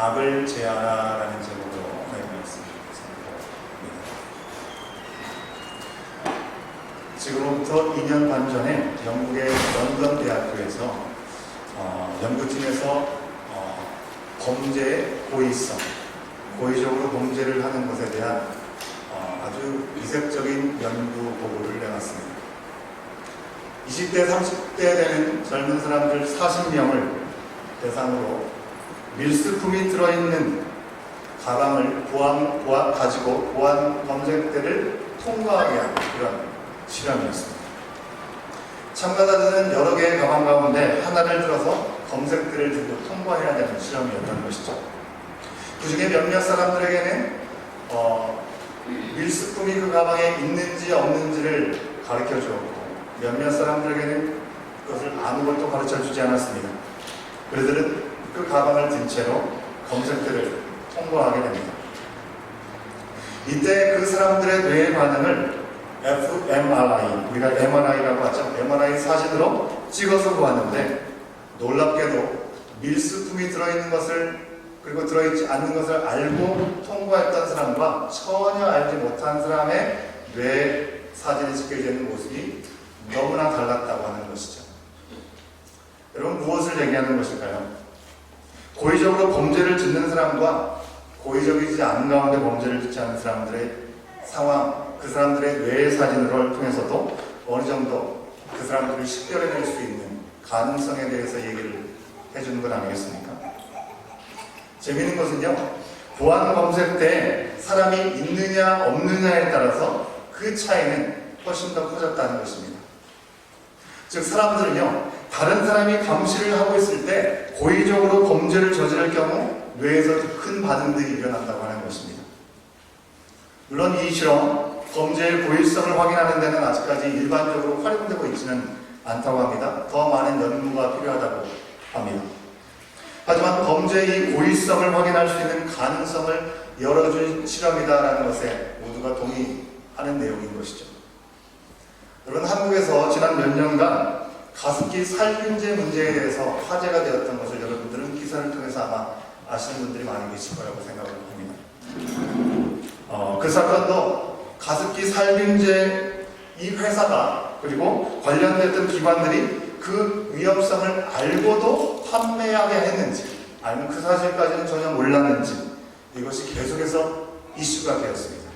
악을 제하라는 제목으로 말씀드리겠습니다. 지금부터 2년 반 전에 영국의 런던 대학교에서 연구팀에서 범죄의 고의성, 고의적으로 범죄를 하는 것에 대한 아주 이색적인 연구 보고를 내놨습니다. 20대, 30대 되는 젊은 사람들 40명을 대상으로 밀수품이 들어있는 가방을 가지고 보안 검색대를 통과하게 하는 그런 실험이었습니다. 참가자들은 여러 개의 가방 가운데 하나를 들어서 검색대를 들고 통과해야 되는 실험이었던 것이죠. 그 중에 몇몇 사람들에게는 밀수품이 그 가방에 있는지 없는지를 가르쳐 주었고, 몇몇 사람들에게는 그것을 아무것도 가르쳐 주지 않았습니다. 그들은 그 가방을 든 채로 검색대를 통과하게 됩니다. 이때 그 사람들의 뇌의 반응을 fMRI, 우리가 MRI라고 하죠. MRI 사진으로 찍어서 보았는데, 놀랍게도 밀수품이 들어있는 것을, 그리고 들어있지 않는 것을 알고 통과했던 사람과 전혀 알지 못한 사람의 뇌 사진이 찍혀져 있는 모습이 너무나 달랐다고 하는 것이죠. 여러분, 무엇을 얘기하는 것일까요? 고의적으로 범죄를 짓는 사람과 고의적이지 않은 가운데 범죄를 짓지 않은 사람들의 상황, 그 사람들의 뇌 사진을 통해서도 어느 정도 그 사람들을 식별해낼 수 있는 가능성에 대해서 얘기를 해주는 것 아니겠습니까? 재미있는 것은요, 보안 검색 때 사람이 있느냐 없느냐에 따라서 그 차이는 훨씬 더 커졌다는 것입니다. 즉, 사람들은요, 다른 사람이 감시를 하고 있을 때 고의적으로 범죄를 저지를 경우 뇌에서 큰 반응들이 일어난다고 하는 것입니다. 물론 이 실험, 범죄의 고의성을 확인하는 데는 아직까지 일반적으로 활용되고 있지는 않다고 합니다. 더 많은 연구가 필요하다고 합니다. 하지만 범죄의 고의성을 확인할 수 있는 가능성을 열어준 실험이다라는 것에 모두가 동의하는 내용인 것이죠. 여러분, 한국에서 지난 몇 년간 가습기 살균제 문제에 대해서 화제가 되었던 것을 여러분들은 기사를 통해서 아마 아시는 분들이 많이 계실 거라고 생각을 합니다. 그 사건도 가습기 살균제 이 회사가, 그리고 관련됐던 기관들이 그 위험성을 알고도 판매하게 했는지, 아니면 그 사실까지는 전혀 몰랐는지, 이것이 계속해서 이슈가 되었습니다.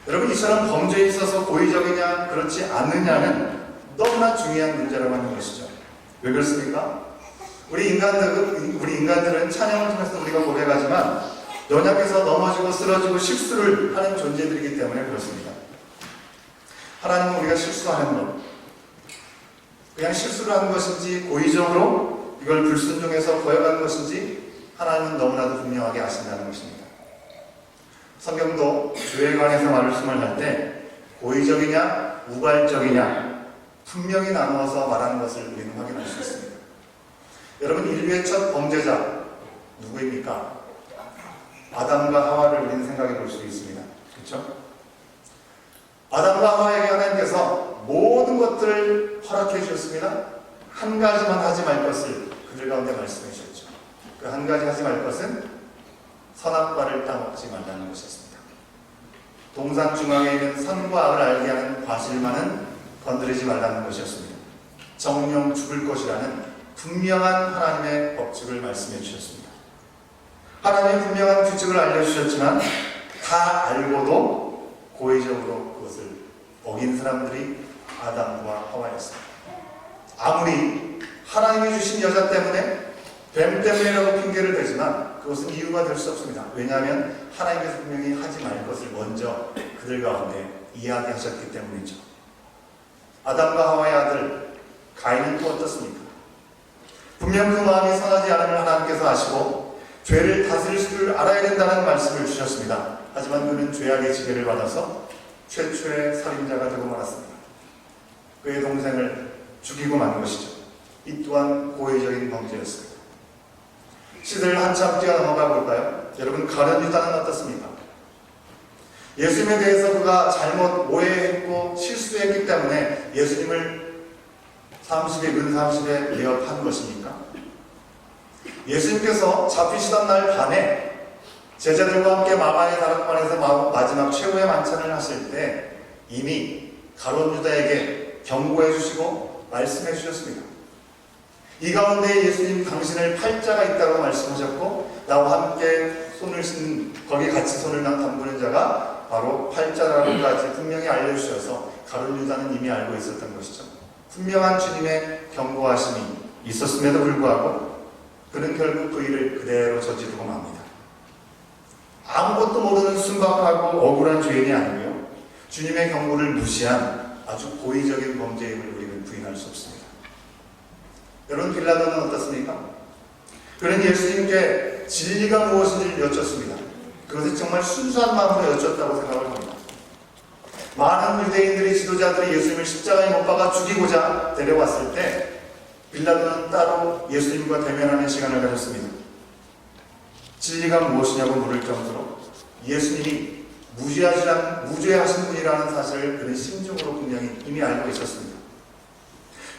여러분, 이처럼 범죄에 있어서 고의적이냐 그렇지 않느냐는 너무나 중요한 문제라고 하는 것이죠. 왜 그렇습니까? 우리 인간들은 찬양을 통해서 우리가 고백하지만 연약해서 넘어지고 쓰러지고 실수를 하는 존재들이기 때문에 그렇습니다. 하나님은 우리가 실수하는 것, 그냥 실수를 한 것인지 고의적으로 이걸 불순종해서 거역한 것인지 하나님은 너무나도 분명하게 아신다는 것입니다. 성경도 죄에 관해서 말씀을 할 때 고의적이냐 우발적이냐 분명히 나누어서 말하는 것을 우리는 확인할 수 있습니다. 여러분, 인류의 첫 범죄자 누구입니까? 아담과 하와를 우리는 생각해 볼 수 있습니다. 그렇죠? 아담과 하와에게 하나님께서 모든 것들을 허락해 주셨습니다. 한 가지만 하지 말 것을 그들 가운데 말씀해 주셨죠. 그 한 가지 하지 말 것은 선악과를 따먹지 말라는 것이었습니다. 동산 중앙에 있는 선과 악을 알게 하는 과실만은 건드리지 말라는 것이었습니다. 정령 죽을 것이라는 분명한 하나님의 법칙을 말씀해 주셨습니다. 하나님의 분명한 규칙을 알려주셨지만 다 알고도 고의적으로 그것을 어긴 사람들이 아담과 하와였습니다. 아무리 하나님이 주신 여자 때문에, 뱀 때문이라고 핑계를 대지만 그것은 이유가 될 수 없습니다. 왜냐하면 하나님께서 분명히 하지 말 것을 먼저 그들 가운데 이야기하셨기 때문이죠. 아담과 하와의 아들 가인은 또 어떻습니까? 분명 그 마음이 선하지 않음을 하나님께서 아시고 죄를 다스릴 수를 알아야 된다는 말씀을 주셨습니다. 하지만 그는 죄악의 지배를 받아서 최초의 살인자가 되고 말았습니다. 그의 동생을 죽이고 만 것이죠. 이 또한 고의적인 범죄였습니다. 시대를 한참 뛰어넘어가 볼까요? 여러분, 가룟 유다는 어떻습니까? 예수님에 대해서 그가 잘못 오해했고 실수했기 때문에 예수님을 30에 은 30에 내어 판 것입니까? 예수님께서 잡히시던 날 밤에 제자들과 함께 마가의 다락방에서 마지막 최후의 만찬을 하실 때 이미 가룟 유다에게 경고해 주시고 말씀해 주셨습니다. 이 가운데 예수님 당신을 팔자가 있다고 말씀하셨고 나와 함께 손을 신 거기에 같이 손을 담그는 자가 바로 팔자라고까지 분명히 알려주셔서 가룟 유다는 이미 알고 있었던 것이죠. 분명한 주님의 경고하심이 있었음에도 불구하고 그는 결국 그 일을 그대로 저지르고 맙니다. 아무것도 모르는 순박하고 억울한 죄인이 아니고요, 주님의 경고를 무시한 아주 고의적인 범죄임을 우리는 부인할 수 없습니다. 여러분, 빌라도는 어떻습니까? 그는 예수님께 진리가 무엇인지를 여쭙습니다. 그것이 정말 순수한 마음으로 여쭙다고 생각을 합니다. 많은 유대인들이 지도자들이 예수님을 십자가에 못 박아 죽이고자 데려왔을 때 빌라도는 따로 예수님과 대면하는 시간을 가졌습니다. 진리가 무엇이냐고 물을 정도로 예수님이 무죄하신 분이라는 사실을 그는 심중으로 분명히 이미 알고 있었습니다.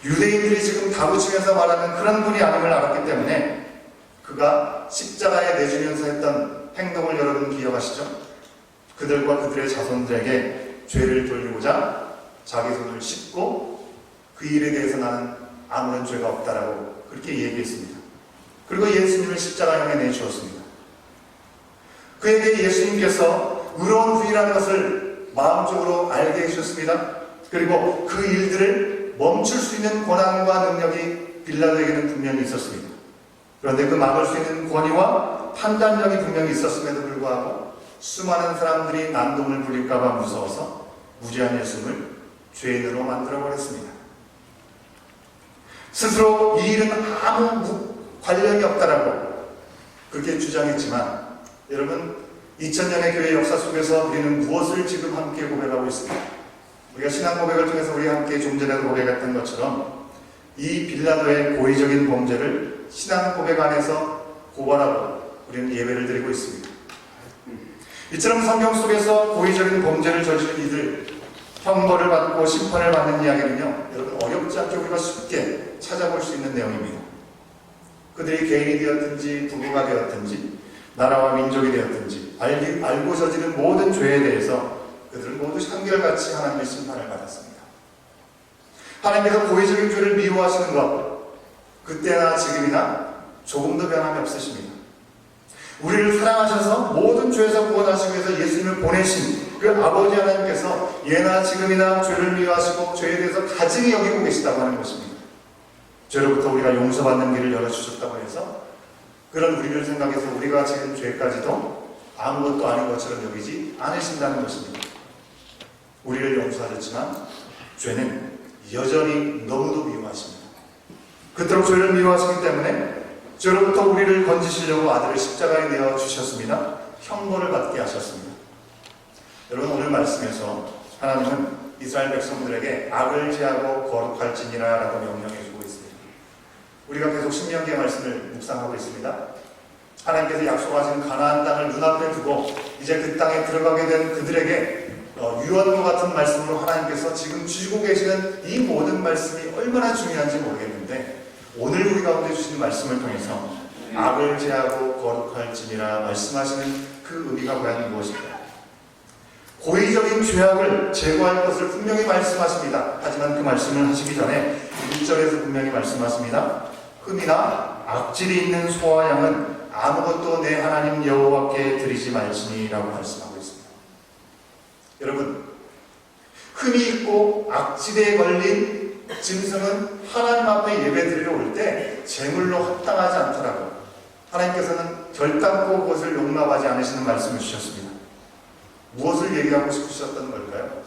유대인들이 지금 다부치면서 말하는 그런 분이 아님을 알았기 때문에 그가 십자가에 내주면서 했던 행동을 여러분 기억하시죠? 그들과 그들의 자손들에게 죄를 돌리고자 자기 손을 씻고 그 일에 대해서 나는 아무런 죄가 없다라고 그렇게 얘기했습니다. 그리고 예수님을 십자가형에 내주었습니다. 그에게 예수님께서 의로운 분이라는 것을 마음적으로 알게 해주셨습니다. 그리고 그 일들을 멈출 수 있는 권한과 능력이 빌라도에게는 분명히 있었습니다. 그런데 그 막을 수 있는 권위와 판단력이 분명히 있었음에도 불구하고 수많은 사람들이 난동을 부릴까봐 무서워서 무죄한 예수님을 죄인으로 만들어버렸습니다. 스스로 이 일은 아무 관련이 없다라고 그렇게 주장했지만 여러분, 2000년의 교회 역사 속에서 우리는 무엇을 지금 함께 고백하고 있습니다. 우리가 신앙 고백을 통해서 우리 함께 좀 전에도 고백했던 것처럼 이 빌라도의 고의적인 범죄를 신앙 고백 안에서 고발하고 우리는 예배를 드리고 있습니다. 이처럼 성경 속에서 고의적인 범죄를 저지른 이들 형벌을 받고 심판을 받는 이야기는요, 여러분 어렵지 않게 우리가 쉽게 찾아볼 수 있는 내용입니다. 그들이 개인이 되었든지 부부가 되었든지 나라와 민족이 되었든지 알고 저지른 모든 죄에 대해서 그들은 모두 한결같이 하나님의 심판을 받았습니다. 하나님께서 고의적인 죄를 미워하시는 것, 그때나 지금이나 조금도 변함이 없으십니다. 우리를 사랑하셔서 모든 죄에서 구원하시기 위해서 예수님을 보내신 그 아버지 하나님께서 예나 지금이나 죄를 미워하시고 죄에 대해서 가증히 여기고 계시다고 하는 것입니다. 죄로부터 우리가 용서받는 길을 열어주셨다고 해서 그런 우리를 생각해서 우리가 지은 죄까지도 아무것도 아닌 것처럼 여기지 않으신다는 것입니다. 우리를 용서하셨지만 죄는 여전히 너무도 미워하십니다. 그토록 죄를 미워하시기 때문에 죄로부터 우리를 건지시려고 아들을 십자가에 내어 주셨습니다. 형벌을 받게 하셨습니다. 여러분, 오늘 말씀에서 하나님은 이스라엘 백성들에게 악을 제하고 거룩할지니라 라고 명령해 주고 있습니다. 우리가 계속 신명기의 말씀을 묵상하고 있습니다. 하나님께서 약속하신 가나안 땅을 눈앞에 두고 이제 그 땅에 들어가게 된 그들에게 유언과 같은 말씀으로 하나님께서 지금 주시고 계시는 이 모든 말씀이 얼마나 중요한지 모르겠는데 오늘 우리 가운데 주시는 말씀을 통해서 악을 제하고 거룩할지니라 말씀하시는 그 의미가 과연 무엇일까요? 고의적인 죄악을 제거할 것을 분명히 말씀하십니다. 하지만 그 말씀을 하시기 전에 1절에서 분명히 말씀하십니다. 흠이나 악질이 있는 소와 양은 아무것도 내 하나님 여호와께 드리지 말지니라고 말씀하고 있습니다. 여러분, 흠이 있고 악질에 걸린 짐승은 하나님 앞에 예배드리러 올 때 제물로 합당하지 않더라고 하나님께서는 결단코 그것을 용납하지 않으시는 말씀을 주셨습니다. 무엇을 얘기하고 싶으셨던 걸까요?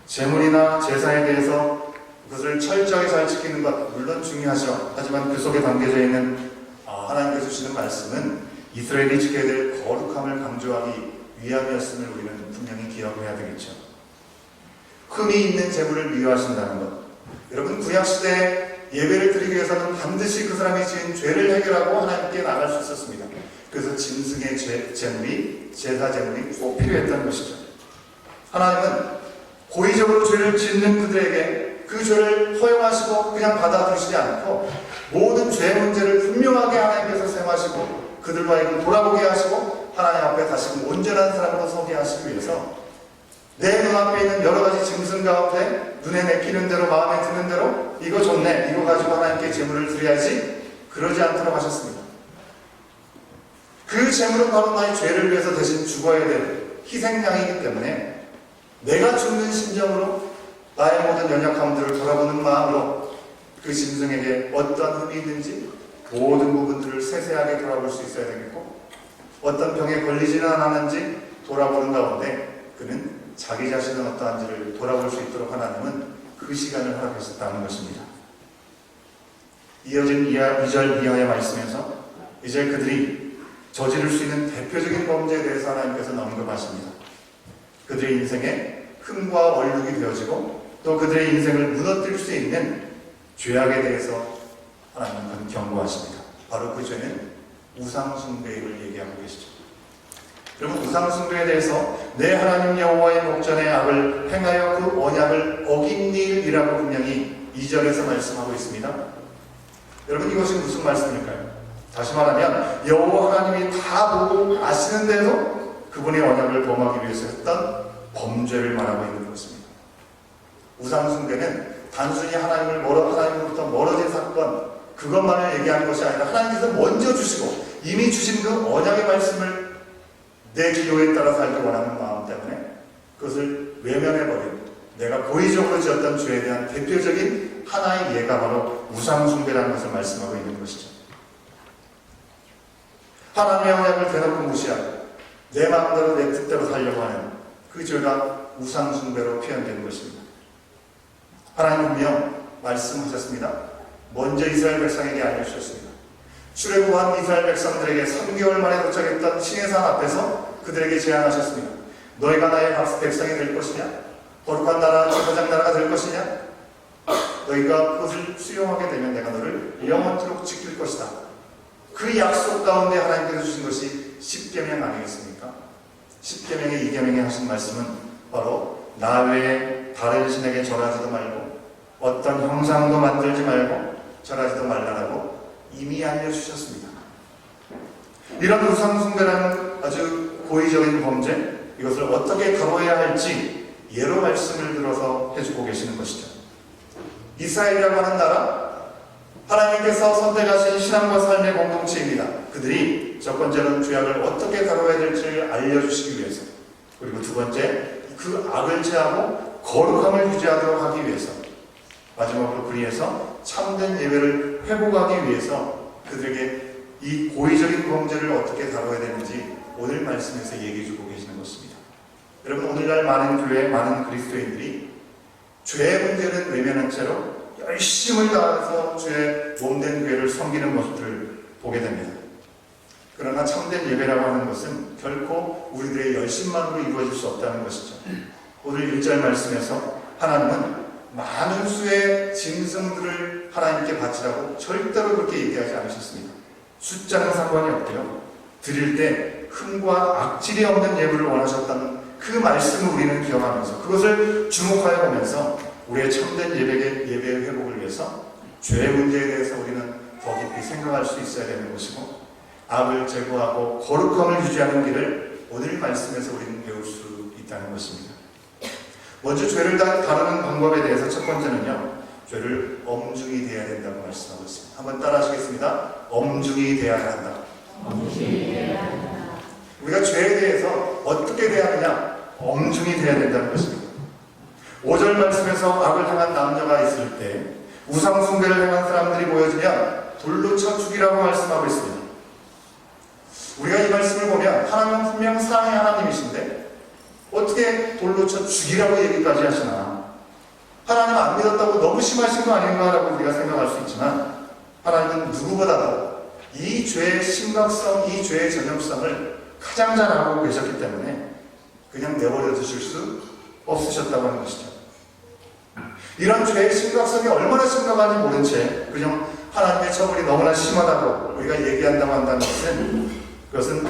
제물이나 제사에 대해서 그것을 철저히 잘 지키는 것 물론 중요하죠. 하지만 그 속에 담겨져 있는 하나님께서 주시는 말씀은 이스라엘이 지켜야 될 거룩함을 강조하기 위함이었음을 우리는 분명히 기억해야 되겠죠. 흠이 있는 제물을 미워하신다는 것. 여러분, 구약시대에 예배를 드리기 위해서는 반드시 그 사람이 지은 죄를 해결하고 하나님께 나갈 수 있었습니다. 그래서 짐승의 제물이, 제사 제물이 꼭 필요했던 것이죠. 하나님은 고의적으로 죄를 짓는 그들에게 그 죄를 허용하시고 그냥 받아들이시지 않고 모든 죄 문제를 분명하게 하나님께서 생각하시고 그들과 하여금 돌아보게 하시고 하나님 앞에 다시금 온전한 사람으로 서게 하시기 위해서 내 눈앞에 있는 여러 가지 짐승 가운데 눈에 내키는 대로 마음에 드는 대로 이거 좋네, 이거 가지고 하나님께 제물을 드려야지, 그러지 않도록 하셨습니다. 그 제물은 바로 나의 죄를 위해서 대신 죽어야 될 희생양이기 때문에 내가 죽는 심정으로 나의 모든 연약함들을 돌아보는 마음으로 그 짐승에게 어떤 흠이 있는지 모든 부분들을 세세하게 돌아볼 수 있어야 되겠고, 어떤 병에 걸리지는 않았는지 돌아보는 가운데 그는 자기 자신은 어떠한지를 돌아볼 수 있도록 하나님은 그 시간을 허락하셨다는 것입니다. 이어진 2절 이하의 말씀에서 이제 그들이 저지를 수 있는 대표적인 범죄에 대해서 하나님께서 언급하십니다. 그들의 인생에 흠과 얼룩이 되어지고 또 그들의 인생을 무너뜨릴 수 있는 죄악에 대해서 하나님은 경고하십니다. 바로 그 죄는 우상숭배를 얘기하고 계시죠. 여러분, 우상숭배에 대해서 내 하나님 여호와의 목전에 악을 행하여 그 언약을 어긴 일이라고 분명히 2절에서 말씀하고 있습니다. 여러분, 이것이 무슨 말씀일까요? 다시 말하면 여호와 하나님이 다 보고 아시는데도 그분의 언약을 범하기 위해서 했던 범죄를 말하고 있는 것입니다. 우상숭배는 단순히 하나님으로부터 멀어진 사건, 그것만을 얘기하는 것이 아니라 하나님께서 먼저 주시고 이미 주신 그 언약의 말씀을 내 기호에 따라 살기 원하는 마음 때문에 그것을 외면해버린, 내가 고의적으로 지었던 죄에 대한 대표적인 하나의 예가 바로 우상숭배라는 것을 말씀하고 있는 것이죠. 하나님의 언약을 대놓고 무시하고 내 마음대로 내 뜻대로 살려고 하는 그 죄가 우상숭배로 표현되는 것입니다. 하나님 분명 말씀하셨습니다. 먼저 이스라엘 백성에게 알려주셨습니다. 출애굽한 이스라엘 백성들에게 3개월 만에 도착했던 시내산 앞에서 그들에게 제안하셨습니다. 너희가 나의 백성이 될 것이냐? 거룩한 나라, 제사장 나라가 될 것이냐? 너희가 그것을 수용하게 되면 내가 너를 영원토록 지킬 것이다. 그 약속 가운데 하나님께서 주신 것이 십계명 아니겠습니까? 십계명의 2계명에 하신 말씀은 바로 나 외에 다른 신에게 절하지도 말고 어떤 형상도 만들지 말고 절하지도 말라라고 이미 알려주셨습니다. 이런 우상숭배라는 아주 고의적인 범죄, 이것을 어떻게 다뤄야 할지 예로 말씀을 들어서 해주고 계시는 것이죠. 이스라엘이라고 하는 나라, 하나님께서 선택하신 신앙과 삶의 공동체입니다. 그들이 첫 번째로는 죄악을 어떻게 다뤄야 될지를 알려주시기 위해서, 그리고 두 번째, 그 악을 제하고 거룩함을 유지하도록 하기 위해서, 마지막으로 그리해서 참된 예배를 회복하기 위해서 그들에게 이 고의적인 범죄를 어떻게 다뤄야 되는지 오늘 말씀에서 얘기해주고 계시는 것입니다. 여러분, 오늘날 많은 교회, 많은 그리스도인들이 죄의 문제는 외면한 채로 열심을 다해서 주의 몸된 교회를 섬기는 모습들을 보게 됩니다. 그러나 참된 예배라고 하는 것은 결코 우리들의 열심만으로 이루어질 수 없다는 것이죠. 오늘 1절 말씀에서 하나님은 많은 수의 짐승들을 하나님께 바치라고 절대로 그렇게 얘기하지 않으셨습니다. 숫자는 상관이 없고요. 드릴 때 흠과 악질이 없는 예물을 원하셨다는 그 말씀을 우리는 기억하면서 그것을 주목하여 보면서 우리의 참된 예배의 회복을 위해서 죄의 문제에 대해서 우리는 더 깊이 생각할 수 있어야 되는 것이고, 악을 제거하고 거룩함을 유지하는 길을 오늘 말씀에서 우리는 배울 수 있다는 것입니다. 먼저 죄를 다루는 방법에 대해서 첫 번째는요, 죄를 엄중히 대해야 된다고 말씀하고 있습니다. 한번 따라 하시겠습니다. 엄중히 대해야 한다. 우리가 죄에 대해서 어떻게 대하느냐? 엄중히 대해야 된다는 것입니다. 5절 말씀에서 악을 향한 남녀가 있을 때 우상숭배를 향한 사람들이 모여지면 돌로 쳐 죽이라고 말씀하고 있습니다. 우리가 이 말씀을 보면 하나님은 분명 사랑의 하나님이신데 어떻게 돌로 쳐 죽이라고 얘기까지 하시나? 하나님 안 믿었다고 너무 심하신 거 아닌가라고 우리가 생각할 수 있지만, 하나님은 누구보다도 이 죄의 심각성, 이 죄의 전염성을 가장 잘 알고 계셨기 때문에 그냥 내버려 두실 수 없으셨다고 하는 것이죠. 이런 죄의 심각성이 얼마나 심각한지 모른 채 그냥 하나님의 처벌이 너무나 심하다고 우리가 얘기한다고 한다는 것은, 그것은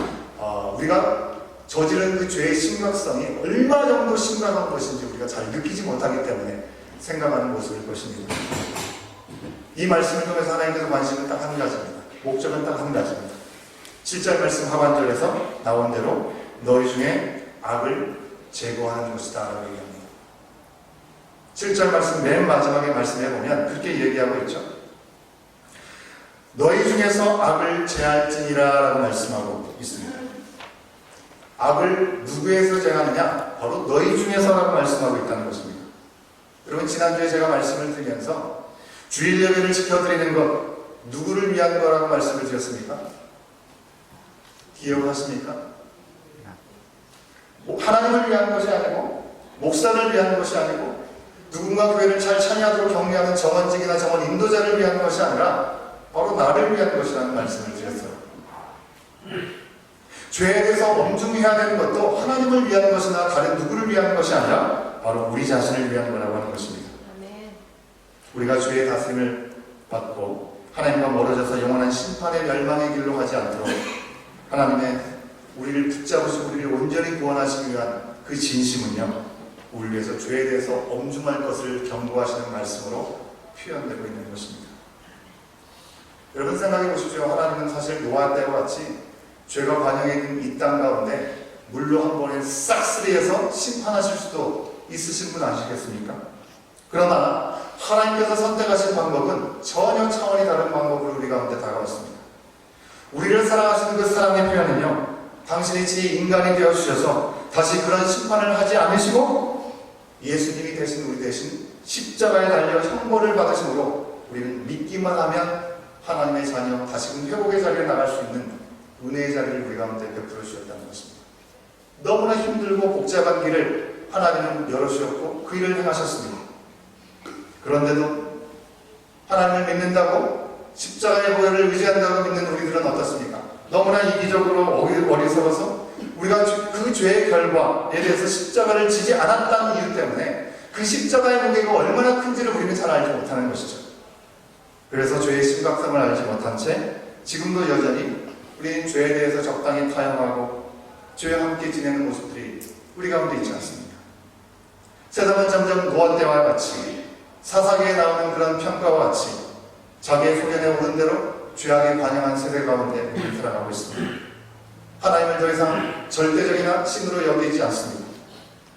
우리가 저지른 그 죄의 심각성이 얼마 정도 심각한 것인지 우리가 잘 느끼지 못하기 때문에 생각하는 모습일 것입니다. 이 말씀을 통해서 하나님께서 관심은 딱 한 가지입니다. 목적은 딱 한 가지입니다. 7절 말씀 하반절에서 나온 대로 너희 중에 악을 제거하는 것이다 라고 얘기합니다. 7절 말씀 맨 마지막에 말씀해 보면 그렇게 얘기하고 있죠. 너희 중에서 악을 제할지니라 라고 말씀하고 있습니다. 악을 누구에서 제하느냐? 바로 너희 중에서라고 말씀하고 있다는 것입니다. 여러분, 지난주에 제가 말씀을 드리면서 주일 예배를 지켜드리는 것 누구를 위한 거라고 말씀을 드렸습니까? 기억하십니까? 하나님을 위한 것이 아니고 목사를 위한 것이 아니고 누군가 교회를 잘 참여하도록 격려하는 정원직이나 정원 인도자를 위한 것이 아니라 바로 나를 위한 것이라는 말씀을 드렸어요. 죄에 대해서 엄중해야 되는 것도 하나님을 위한 것이나 다른 누구를 위한 것이 아니라 바로 우리 자신을 위한 거라고 하는 것입니다. 우리가 죄의 다스림을 받고 하나님과 멀어져서 영원한 심판의 멸망의 길로 가지 않도록 하나님의 우리를 붙잡으시고 우리를 온전히 구원하시기 위한 그 진심은요, 우리 위해서 죄에 대해서 엄중할 것을 경고하시는 말씀으로 표현되고 있는 것입니다. 여러분 생각해 보십시오. 하나님은 사실 노아 때와 같이 죄가 관영해 있는 이 땅 가운데 물로 한 번에 싹쓸이해서 심판하실 수도 있으신 분 아시겠습니까? 그러나 하나님께서 선택하신 방법은 전혀 차원이 다른 방법으로 우리 가운데 다가왔습니다. 우리를 사랑하시는 그 사랑의 표현은요, 당신이 제 인간이 되어주셔서 다시 그런 심판을 하지 않으시고 예수님이 대신 우리 대신 십자가에 달려 형벌을 받으심으로 우리는 믿기만 하면 하나님의 자녀, 다시금 회복의 자리에 나갈 수 있는 은혜의 자리를 우리 가운데 베풀어 주셨다는 것입니다. 너무나 힘들고 복잡한 길을 하나님은 열어주셨고 그 일을 행하셨습니다. 그런데도 하나님을 믿는다고 십자가의 보혈을 의지한다고 믿는 우리들은 어떻습니까? 너무나 이기적으로 어리석어서 우리가 그 죄의 결과에 대해서 십자가를 지지 않았다는 이유 때문에 그 십자가의 무게가 얼마나 큰지를 우리는 잘 알지 못하는 것이죠. 그래서 죄의 심각성을 알지 못한 채 지금도 여전히 우리는 죄에 대해서 적당히 타협하고 죄와 함께 지내는 모습들이 우리 가운데 있지 않습니까? 세상은 점점 노아 때와 같이 사사기에 나오는 그런 평가와 같이 자기의 소견에 오른 대로 죄악에 관영한 세대 가운데 우리 살아가고 있습니다. 하나님을 더 이상 절대적이나 신으로 여기지 않습니다.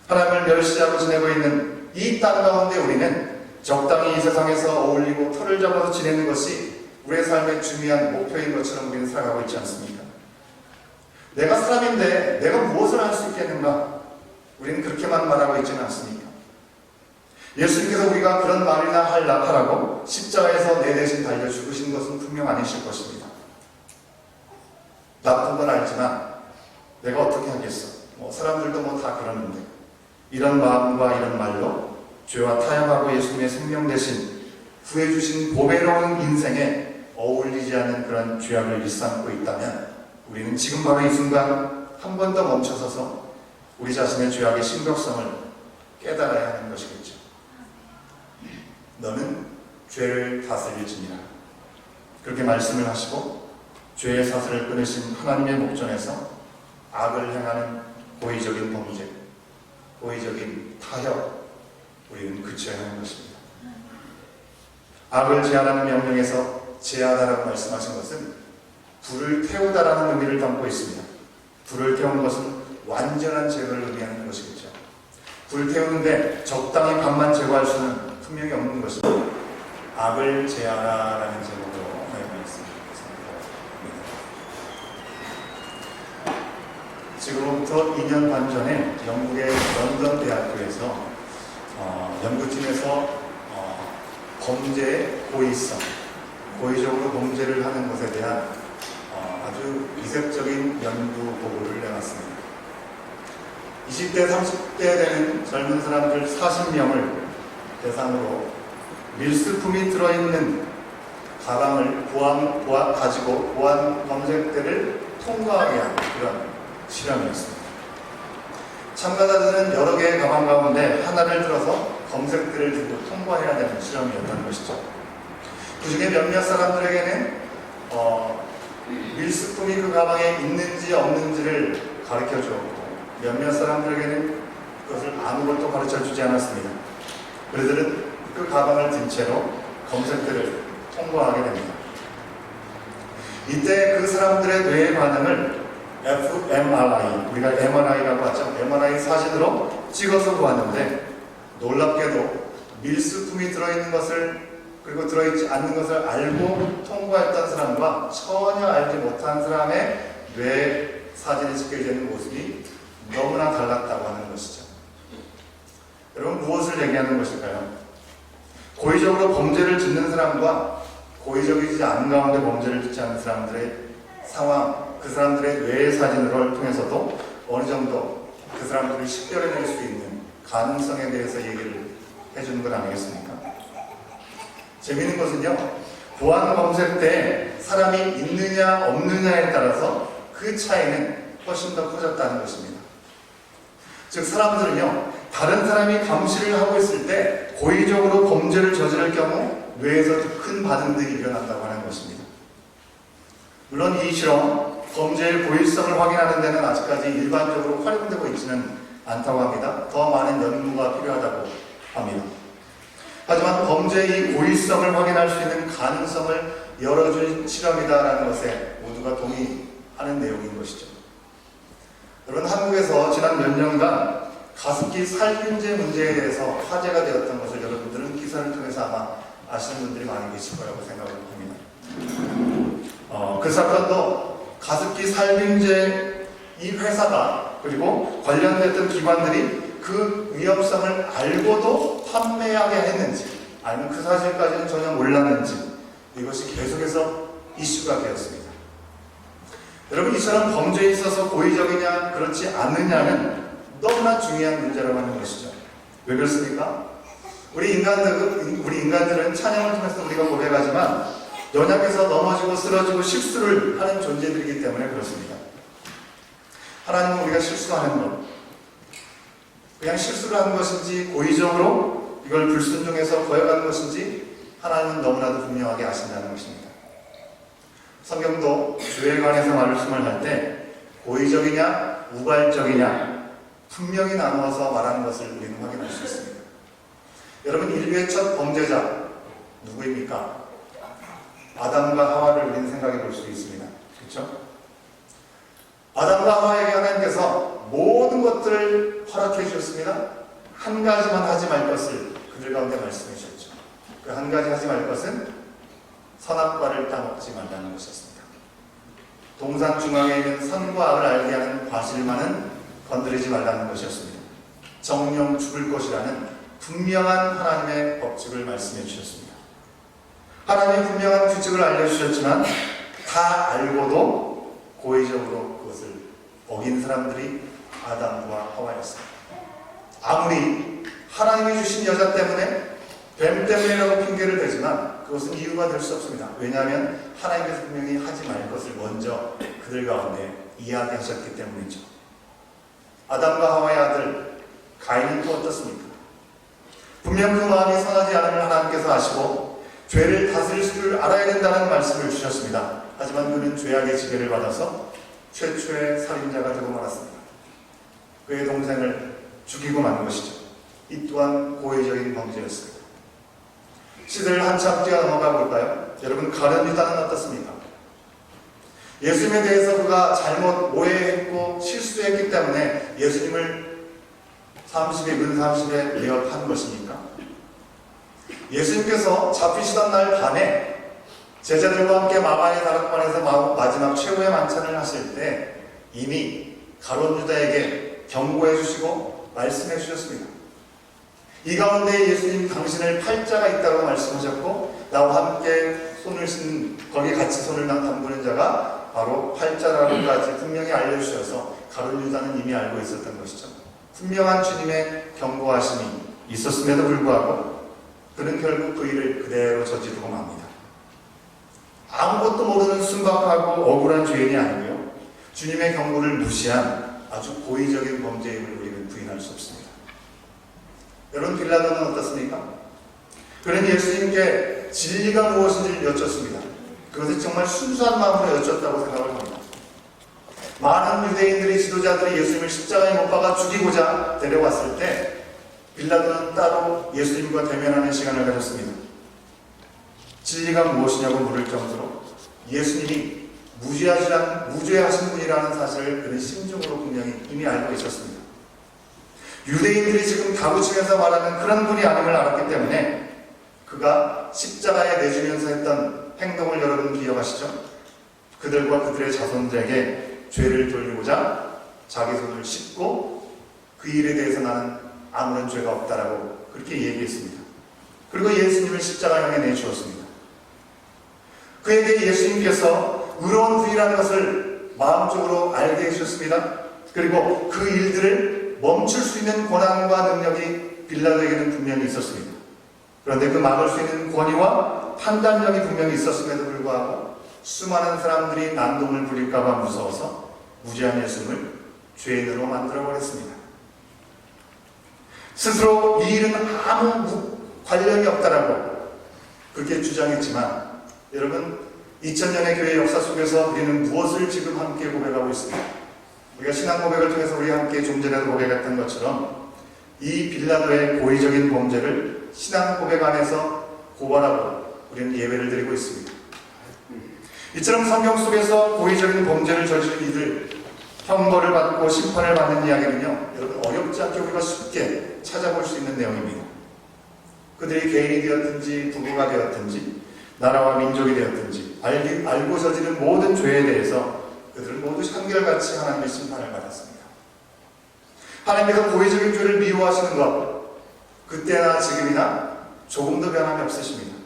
하나님을 멸시하고 지내고 있는 이 땅 가운데 우리는 적당히 이 세상에서 어울리고 털을 잡아서 지내는 것이 우리의 삶의 중요한 목표인 것처럼 우리는 살아가고 있지 않습니까? 내가 사람인데 내가 무엇을 할 수 있겠는가? 우리는 그렇게만 말하고 있지는 않습니까? 예수님께서 우리가 그런 말이나 하라고 십자가에서 내 대신 달려 죽으신 것은 분명 아니실 것입니다. 나쁜 건 알지만 내가 어떻게 하겠어? 사람들도 다 그러는데 이런 마음과 이런 말로 죄와 타협하고 예수님의 생명 대신 구해주신 보배로운 인생에 어울리지 않는 그런 죄악을 일삼고 있다면 우리는 지금 바로 이 순간 한 번 더 멈춰서서 우리 자신의 죄악의 심각성을 깨달아야 하는 것이겠죠. 너는 죄를 다스릴지니라. 그렇게 말씀을 하시고 죄의 사슬을 끊으신 하나님의 목전에서 악을 행하는 고의적인 범죄, 고의적인 타협, 우리는 그쳐야 하는 것입니다. 악을 제하라는 명령에서 제하다라고 말씀하신 것은 불을 태우다라는 의미를 담고 있습니다. 불을 태우는 것은 완전한 제거를 의미하는 것이겠죠. 불 태우는데 적당히 반만 제거할 수는 분명히 없는 것입니다. 악을 제하라라는 제목으로 말씀드렸습니다. 지금부터 2년 반 전에 영국의 런던 대학교에서 연구팀에서 범죄의 고의성, 고의적으로 범죄를 하는 것에 대한 아주 이색적인 연구 보고를 내놨습니다. 20대, 30대 되는 젊은 사람들 40명을 대상으로 밀수품이 들어있는 가방을 가지고 보안 검색대를 통과하게 하는 그런 실험이었습니다. 참가자들은 여러 개의 가방 가운데 하나를 들어서 검색대를 두고 통과해야 되는 실험이었던 것이죠. 그 중에 몇몇 사람들에게는 밀수품이 그 가방에 있는지 없는지를 가르쳐 주었고 몇몇 사람들에게는 그것을 아무것도 가르쳐 주지 않았습니다. 그들은 그 가방을 든 채로 검색대를 통과하게 됩니다. 이때 그 사람들의 뇌의 반응을 fMRI, 우리가 MRI라고 하죠. MRI 사진으로 찍어서 보았는데 놀랍게도 밀수품이 들어있는 것을 그리고 들어있지 않는 것을 알고 통과했던 사람과 전혀 알지 못한 사람의 뇌 사진에 찍혀져 있는 모습이 너무나 달랐다고 하는 것이죠. 여러분, 무엇을 얘기하는 것일까요? 고의적으로 범죄를 짓는 사람과 고의적이지 않은 가운데 범죄를 짓지 않는 사람들의 상황, 그 사람들의 뇌 사진을 통해서도 어느 정도 그 사람들을 식별해낼 수 있는 가능성에 대해서 얘기를 해주는 것 아니겠습니까? 재미있는 것은요, 보안 검색 때 사람이 있느냐 없느냐에 따라서 그 차이는 훨씬 더 커졌다는 것입니다. 즉 사람들은요, 다른 사람이 감시를 하고 있을 때 고의적으로 범죄를 저지를 경우 뇌에서 큰 반응들이 일어난다고 하는 것입니다. 물론 이 실험, 범죄의 고의성을 확인하는 데는 아직까지 일반적으로 활용되고 있지는 않다고 합니다. 더 많은 연구가 필요하다고 합니다. 하지만 범죄의 고의성을 확인할 수 있는 가능성을 열어준 실험이다라는 것에 모두가 동의하는 내용인 것이죠. 여러분, 한국에서 지난 몇 년간 가습기 살균제 문제에 대해서 화제가 되었던 것을 여러분들은 기사를 통해서 아마 아시는 분들이 많이 계실 거라고 생각을 합니다. 그 사건도 가습기 살균제 이 회사가 그리고 관련됐던 기관들이 그 위험성을 알고도 판매하게 했는지 아니면 그 사실까지는 전혀 몰랐는지 이것이 계속해서 이슈가 되었습니다. 여러분, 이처럼 범죄에 있어서 고의적이냐 그렇지 않느냐는 너무나 중요한 문제라고 하는 것이죠. 왜 그렇습니까? 우리 인간들은 찬양을 통해서 우리가 고백하지만 연약해서 넘어지고 쓰러지고 실수를 하는 존재들이기 때문에 그렇습니다. 하나님은 우리가 실수하는 것, 그냥 실수를 한 것인지 고의적으로 이걸 불순종해서 거역한 것인지 하나님은 너무나도 분명하게 아신다는 것입니다. 성경도 죄에 관해서 말씀을 할 때 고의적이냐 우발적이냐 분명히 나누어서 말하는 것을 우리는 확인할 수 있습니다. 여러분, 인류의 첫 범죄자 누구입니까? 아담과 하와를 우리는 생각해 볼 수 있습니다. 그렇죠? 아담과 하와에게 하나님께서 모든 것들을 허락해 주셨습니다. 한 가지만 하지 말 것을 그들 가운데 말씀해 주셨죠. 그 한 가지 하지 말 것은 선악과를 따먹지 말라는 것이었습니다. 동산 중앙에 있는 선과 악을 알게 하는 과실만은 건드리지 말라는 것이었습니다. 정령 죽을 것이라는 분명한 하나님의 법칙을 말씀해 주셨습니다. 하나님의 분명한 규칙을 알려주셨지만 다 알고도 고의적으로 그것을 어긴 사람들이 아담과 하와였습니다. 아무리 하나님이 주신 여자 때문에 뱀 때문이라고 핑계를 대지만 그것은 이유가 될 수 없습니다. 왜냐하면 하나님께서 분명히 하지 말 것을 먼저 그들 가운데 이야기하셨기 때문이죠. 아담과 하와의 아들 가인은 또 어떻습니까? 분명 그 마음이 선하지 않음을 하나님께서 아시고 죄를 다스릴 수를 알아야 된다는 말씀을 주셨습니다. 하지만 그는 죄악의 지배를 받아서 최초의 살인자가 되고 말았습니다. 그의 동생을 죽이고 만 것이죠. 이 또한 고의적인 범죄였습니다. 시대를 한참 뛰어넘어가 볼까요? 여러분, 가룟 유다는 어떻습니까? 예수님에 대해서 그가 잘못 오해했고 실수했기 때문에 예수님을 30에 근 30에 내어판 것입니까? 예수님께서 잡히시던 날 밤에 제자들과 함께 마가의 다락방에서 마지막 최후의 만찬을 하실 때 이미 가룟 유다에게 경고해 주시고 말씀해 주셨습니다. 이 가운데 예수님 당신을 팔자가 있다고 말씀하셨고 나와 함께 손을 씻는 거기에 같이 손을 담그는 자가 바로 팔자라고까지 분명히 알려주셔서 가룟 유다는 이미 알고 있었던 것이죠. 분명한 주님의 경고하심이 있었음에도 불구하고 그는 결국 그 일을 그대로 저지르고 맙니다. 아무것도 모르는 순박하고 억울한 죄인이 아니고요, 주님의 경고를 무시한 아주 고의적인 범죄임을 우리는 부인할 수 없습니다. 여러분, 빌라도는 어떻습니까? 그는 예수님께 진리가 무엇인지 여쭙습니다. 그것을 정말 순수한 마음으로 여쭙다고 생각을 합니다. 많은 유대인들이 지도자들이 예수님을 십자가에 못 박아 죽이고자 데려왔을 때 빌라도는 따로 예수님과 대면하는 시간을 가졌습니다. 진리가 무엇이냐고 물을 정도로 예수님이 무죄하신 분이라는 사실을 그는 심중으로 분명히 이미 알고 있었습니다. 유대인들이 지금 다구치면서 말하는 그런 분이 아님을 알았기 때문에 그가 십자가에 내주면서 했던 행동을 여러분 기억하시죠? 그들과 그들의 자손들에게 죄를 돌리고자 자기 손을 씻고 그 일에 대해서 나는 아무런 죄가 없다라고 그렇게 얘기했습니다. 그리고 예수님을 십자가형에 내주었습니다. 그에게 예수님께서 의로운 분이라는 것을 마음적으로 알게 해주셨습니다. 그리고 그 일들을 멈출 수 있는 권한과 능력이 빌라도에게는 분명히 있었습니다. 그런데 그 막을 수 있는 권위와 판단력이 분명히 있었음에도 불구하고 수많은 사람들이 난동을 부릴까봐 무서워서 무죄한 예수님을 죄인으로 만들어버렸습니다. 스스로 이 일은 아무 관련이 없다라고 그렇게 주장했지만 여러분 2000년의 교회 역사 속에서 우리는 무엇을 지금 함께 고백하고 있습니다. 우리가 신앙 고백을 통해서 우리 함께 좀 전에도 고백했던 것처럼 이 빌라도의 고의적인 범죄를 신앙 고백 안에서 고발하고 우리는 예배를 드리고 있습니다. 이처럼 성경 속에서 고의적인 범죄를 저지른 이들 형벌을 받고 심판을 받는 이야기는요, 여러분 어렵지 않게 우리가 쉽게 찾아볼 수 있는 내용입니다. 그들이 개인이 되었든지 부부가 되었든지 나라와 민족이 되었든지 알고 저지른 모든 죄에 대해서 그들은 모두 한결같이 하나님의 심판을 받았습니다. 하나님께서 고의적인 죄를 미워하시는 것 그때나 지금이나 조금도 변함이 없으십니다.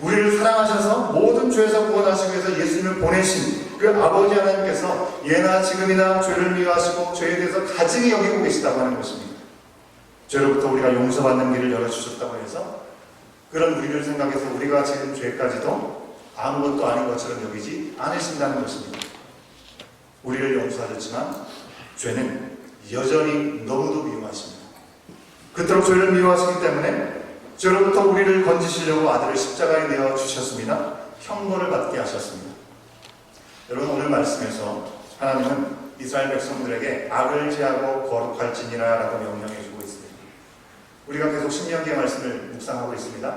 우리를 사랑하셔서 모든 죄에서 구원하시기 위해서 예수님을 보내신 그 아버지 하나님께서 예나 지금이나 죄를 미워하시고 죄에 대해서 가증히 여기고 계시다고 하는 것입니다. 죄로부터 우리가 용서받는 길을 열어주셨다고 해서 그런 우리를 생각해서 우리가 지은 죄까지도 아무것도 아닌 것처럼 여기지 않으신다는 것입니다. 우리를 용서하셨지만 죄는 여전히 너무도 미워하십니다. 그토록 죄를 미워하시기 때문에 죄로부터 우리를 건지시려고 아들을 십자가에 내어주셨습니다. 형벌을 받게 하셨습니다. 여러분 오늘 말씀에서 하나님은 이스라엘 백성들에게 악을 제하고 거룩할지니라 라고 명령해주고 있습니다. 우리가 계속 신명기의 말씀을 묵상하고 있습니다.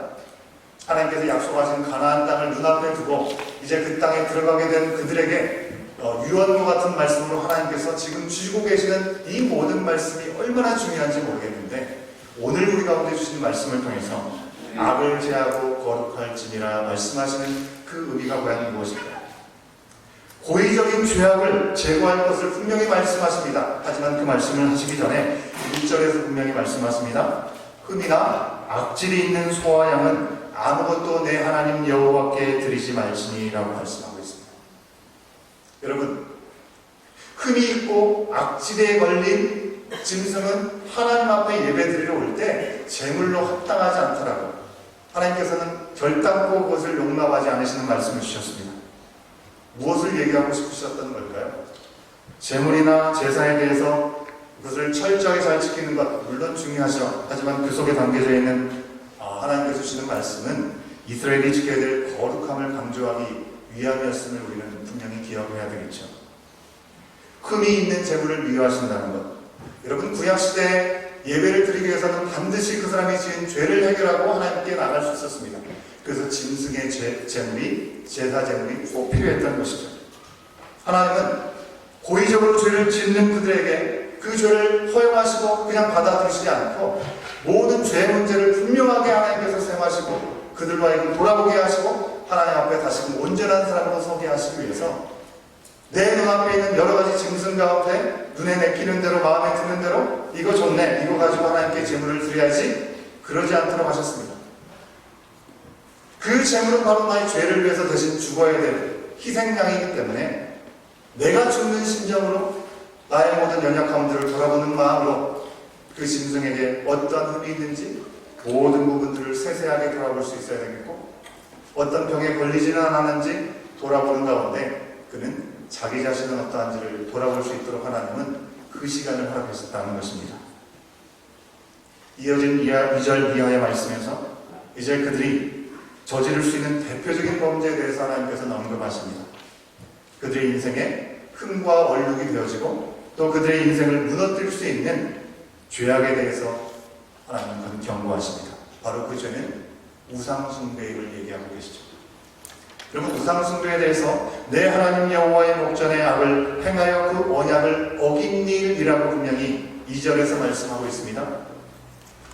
하나님께서 약속하신 가나안 땅을 눈앞에 두고 이제 그 땅에 들어가게 된 그들에게 유언과 같은 말씀으로 하나님께서 지금 주시고 계시는 이 모든 말씀이 얼마나 중요한지 모르겠는데 오늘 우리 가운데 주신 말씀을 통해서 악을 제하고 거룩할지니라 말씀하시는 그 의미가 과연 무엇일까요? 고의적인 죄악을 제거할 것을 분명히 말씀하십니다. 하지만 그 말씀을 하시기 전에 1절에서 분명히 말씀하십니다. 흠이나 악질이 있는 소와 양은 아무것도 내 하나님 여호와께 드리지 말지니라고 말씀하고 있습니다. 여러분 흠이 있고 악질에 걸린 짐승은 하나님 앞에 예배드리러 올 때 제물로 합당하지 않더라고 하나님께서는 결단코 그것을 용납하지 않으시는 말씀을 주셨습니다. 무엇을 얘기하고 싶으셨던 걸까요? 제물이나 제사에 대해서 그것을 철저히 잘 지키는 것 물론 중요하죠. 하지만 그 속에 담겨져 있는 하나님께서 주시는 말씀은 이스라엘이 지켜야 될 거룩함을 강조하기 위함이었음을 우리는 분명히 기억해야 되겠죠. 흠이 있는 제물을 미워하신다는 것. 여러분 구약시대에 예배를 드리기 위해서는 반드시 그 사람이 지은 죄를 해결하고 하나님께 나갈 수 있었습니다. 그래서 짐승의 제물이 제사 제물이 꼭 필요했던 것이죠. 하나님은 고의적으로 죄를 짓는 그들에게 그 죄를 허용하시고 그냥 받아들이시지 않고 모든 죄 문제를 분명하게 하나님께서 생각하시고 그들로 하여금 돌아보게 하시고 하나님 앞에 다시금 온전한 사람으로 서게 하시기 위해서 내 눈앞에 있는 여러 가지 짐승 가운데 눈에 내키는 대로 마음에 드는 대로 이거 좋네 이거 가지고 하나님께 제물을 드려야지 그러지 않도록 하셨습니다. 그 제물은 바로 나의 죄를 위해서 대신 죽어야 될 희생양이기 때문에 내가 죽는 심정으로 나의 모든 연약함들을 돌아보는 마음으로 그 짐승에게 어떤 흠이 있는지 모든 부분들을 세세하게 돌아볼 수 있어야 되겠고 어떤 병에 걸리지는 않았는지 돌아보는 가운데 그는 자기 자신은 어떠한지를 돌아볼 수 있도록 하나님은 그 시간을 허락하셨다는 것입니다. 이어진 2절 이하의 말씀에서 이제 그들이 저지를 수 있는 대표적인 범죄에 대해서 하나님께서 언급하십니다. 그들의 인생에 흠과 얼룩이 되어지고 또 그들의 인생을 무너뜨릴 수 있는 죄악에 대해서 하나님은 경고하십니다. 바로 그 죄는 우상숭배를 얘기하고 계시죠. 여러분, 우상숭배에 대해서 내 하나님 여호와의 목전에 악을 행하여 그 언약을 어긴 일이라고 분명히 2절에서 말씀하고 있습니다.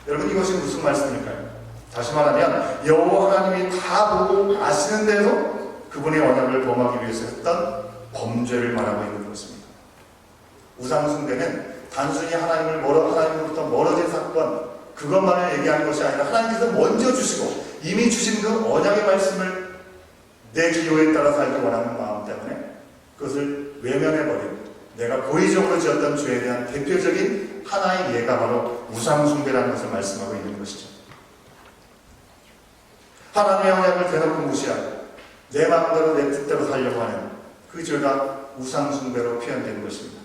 여러분, 이것이 무슨 말씀일까요? 다시 말하면 여호와 하나님이 다 보고 아시는데도 그분의 언약을 범하기 위해서 했던 범죄를 말하고 있는 것입니다. 우상숭배는 단순히 하나님으로부터 멀어진 사건, 그것만을 얘기하는 것이 아니라 하나님께서 먼저 주시고 이미 주신 그 언약의 말씀을 내 기호에 따라 살기 원하는 마음 때문에 그것을 외면해버린, 내가 고의적으로 지었던 죄에 대한 대표적인 하나의 예가 바로 우상숭배라는 것을 말씀하고 있는 것이죠. 하나님의 언약을 대놓고 무시하고 내 마음대로 내 뜻대로 살려고 하는 그 죄가 우상숭배로 표현되는 것입니다.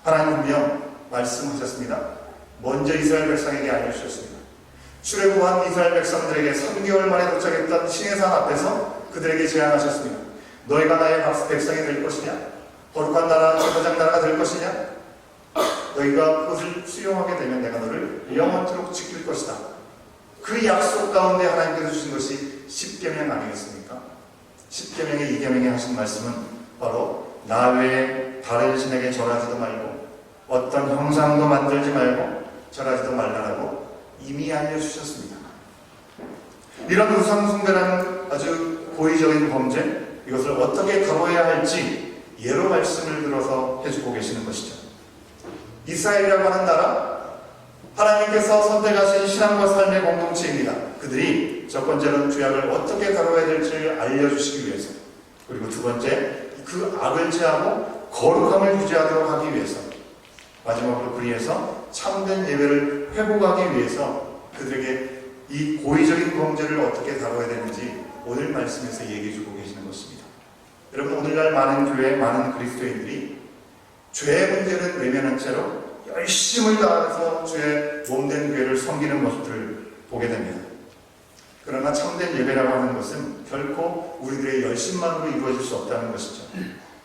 하나님 분명 말씀하셨습니다. 먼저 이스라엘 백성에게 알려주셨습니다. 출애굽한 이스라엘 백성들에게 3개월 만에 도착했던 시내산 앞에서 그들에게 제안하셨습니다. 너희가 나의 백성이 될 것이냐? 거룩한 나라, 제사장 나라가 될 것이냐? 너희가 그것을 수용하게 되면 내가 너를 영원토록 지킬 것이다. 그 약속 가운데 하나님께서 주신 것이 십계명 아니겠습니까? 십계명의 2계명에 하신 말씀은 바로 나 외에 다른 신에게 절하지도 말고 어떤 형상도 만들지 말고 절하지도 말라라고 이미 알려주셨습니다. 이런 우상숭배라는 아주 고의적인 범죄, 이것을 어떻게 다뤄야 할지 예로 말씀을 들어서 해주고 계시는 것이죠. 이스라엘이라고 하는 나라, 하나님께서 선택하신 신앙과 삶의 공동체입니다. 그들이 첫 번째로는 죄악을 어떻게 다뤄야 될지를 알려주시기 위해서, 그리고 두 번째, 그 악을 제하고 거룩함을 유지하도록 하기 위해서, 마지막으로 그리해서 참된 예배를 회복하기 위해서 그들에게 이 고의적인 범죄를 어떻게 다뤄야 되는지 오늘 말씀에서 얘기해주고 계시는 것입니다. 여러분, 오늘날 많은 교회, 많은 그리스도인들이 죄의 문제는 외면한 채로 열심을 다해서 주의 몸된 교회를 섬기는 모습들을 보게 됩니다. 그러나 참된 예배라고 하는 것은 결코 우리들의 열심만으로 이루어질 수 없다는 것이죠.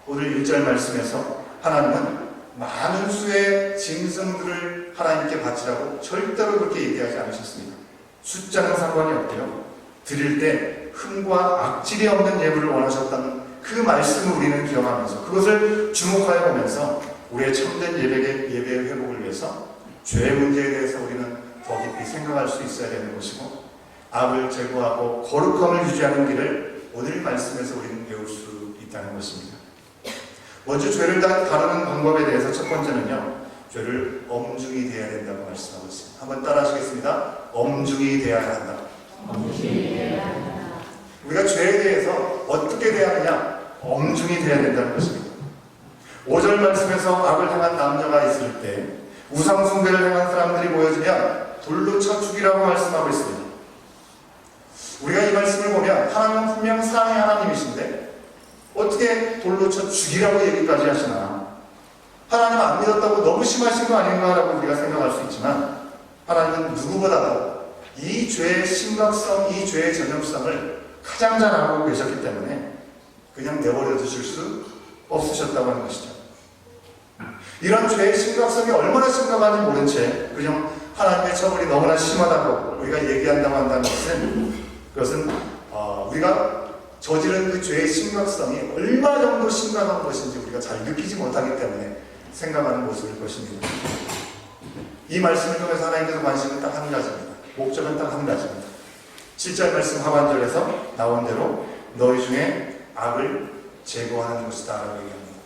오늘 1절 말씀에서 하나님은 많은 수의 짐승들을 하나님께 바치라고 절대로 그렇게 얘기하지 않으셨습니다. 숫자는 상관이 없대요. 드릴 때 흠과 악질이 없는 예물을 원하셨다는 그 말씀을 우리는 기억하면서 그것을 주목하여 보면서 우리의 참된 예배의 회복을 위해서 죄의 문제에 대해서 우리는 더 깊이 생각할 수 있어야 되는 것이고, 악을 제거하고 거룩함을 유지하는 길을 오늘 말씀에서 우리는 배울 수 있다는 것입니다. 먼저 죄를 다루는 방법에 대해서 첫 번째는요, 죄를 엄중히 대해야 된다고 말씀하고 있습니다. 한번 따라 하시겠습니다. 엄중히 대해야 한다. 우리가 죄에 대해서 어떻게 대하느냐? 엄중히 대해야 된다는 것입니다. 5절 말씀에서 악을 행한 남녀가 있을 때 우상숭배를 행한 사람들이 보여지면 돌로 쳐 죽이라고 말씀하고 있습니다. 우리가 이 말씀을 보면 하나님은 분명 사랑의 하나님이신데 어떻게 돌로 쳐 죽이라고 얘기까지 하시나? 하나님 안 믿었다고 너무 심하신 거 아닌가라고 우리가 생각할 수 있지만, 하나님은 누구보다도 이 죄의 심각성, 이 죄의 전염성을 가장 잘 알고 계셨기 때문에 그냥 내버려 두실 수 없으셨다고 하는 것이죠. 이런 죄의 심각성이 얼마나 심각한지 모른 채 그냥 하나님의 처벌이 너무나 심하다고 우리가 얘기한다고 한다는 것은, 그것은 우리가 저지른 그 죄의 심각성이 얼마 정도 심각한 것인지 우리가 잘 느끼지 못하기 때문에 생각하는 모습일 것입니다. 이 말씀을 통해서 하나님께서 관심은 딱 한 가지입니다. 목적은 딱 한 가지입니다. 7절 말씀 하반절에서 나온 대로 너희 중에 악을 제거하는 것이다 라고 얘기합니다.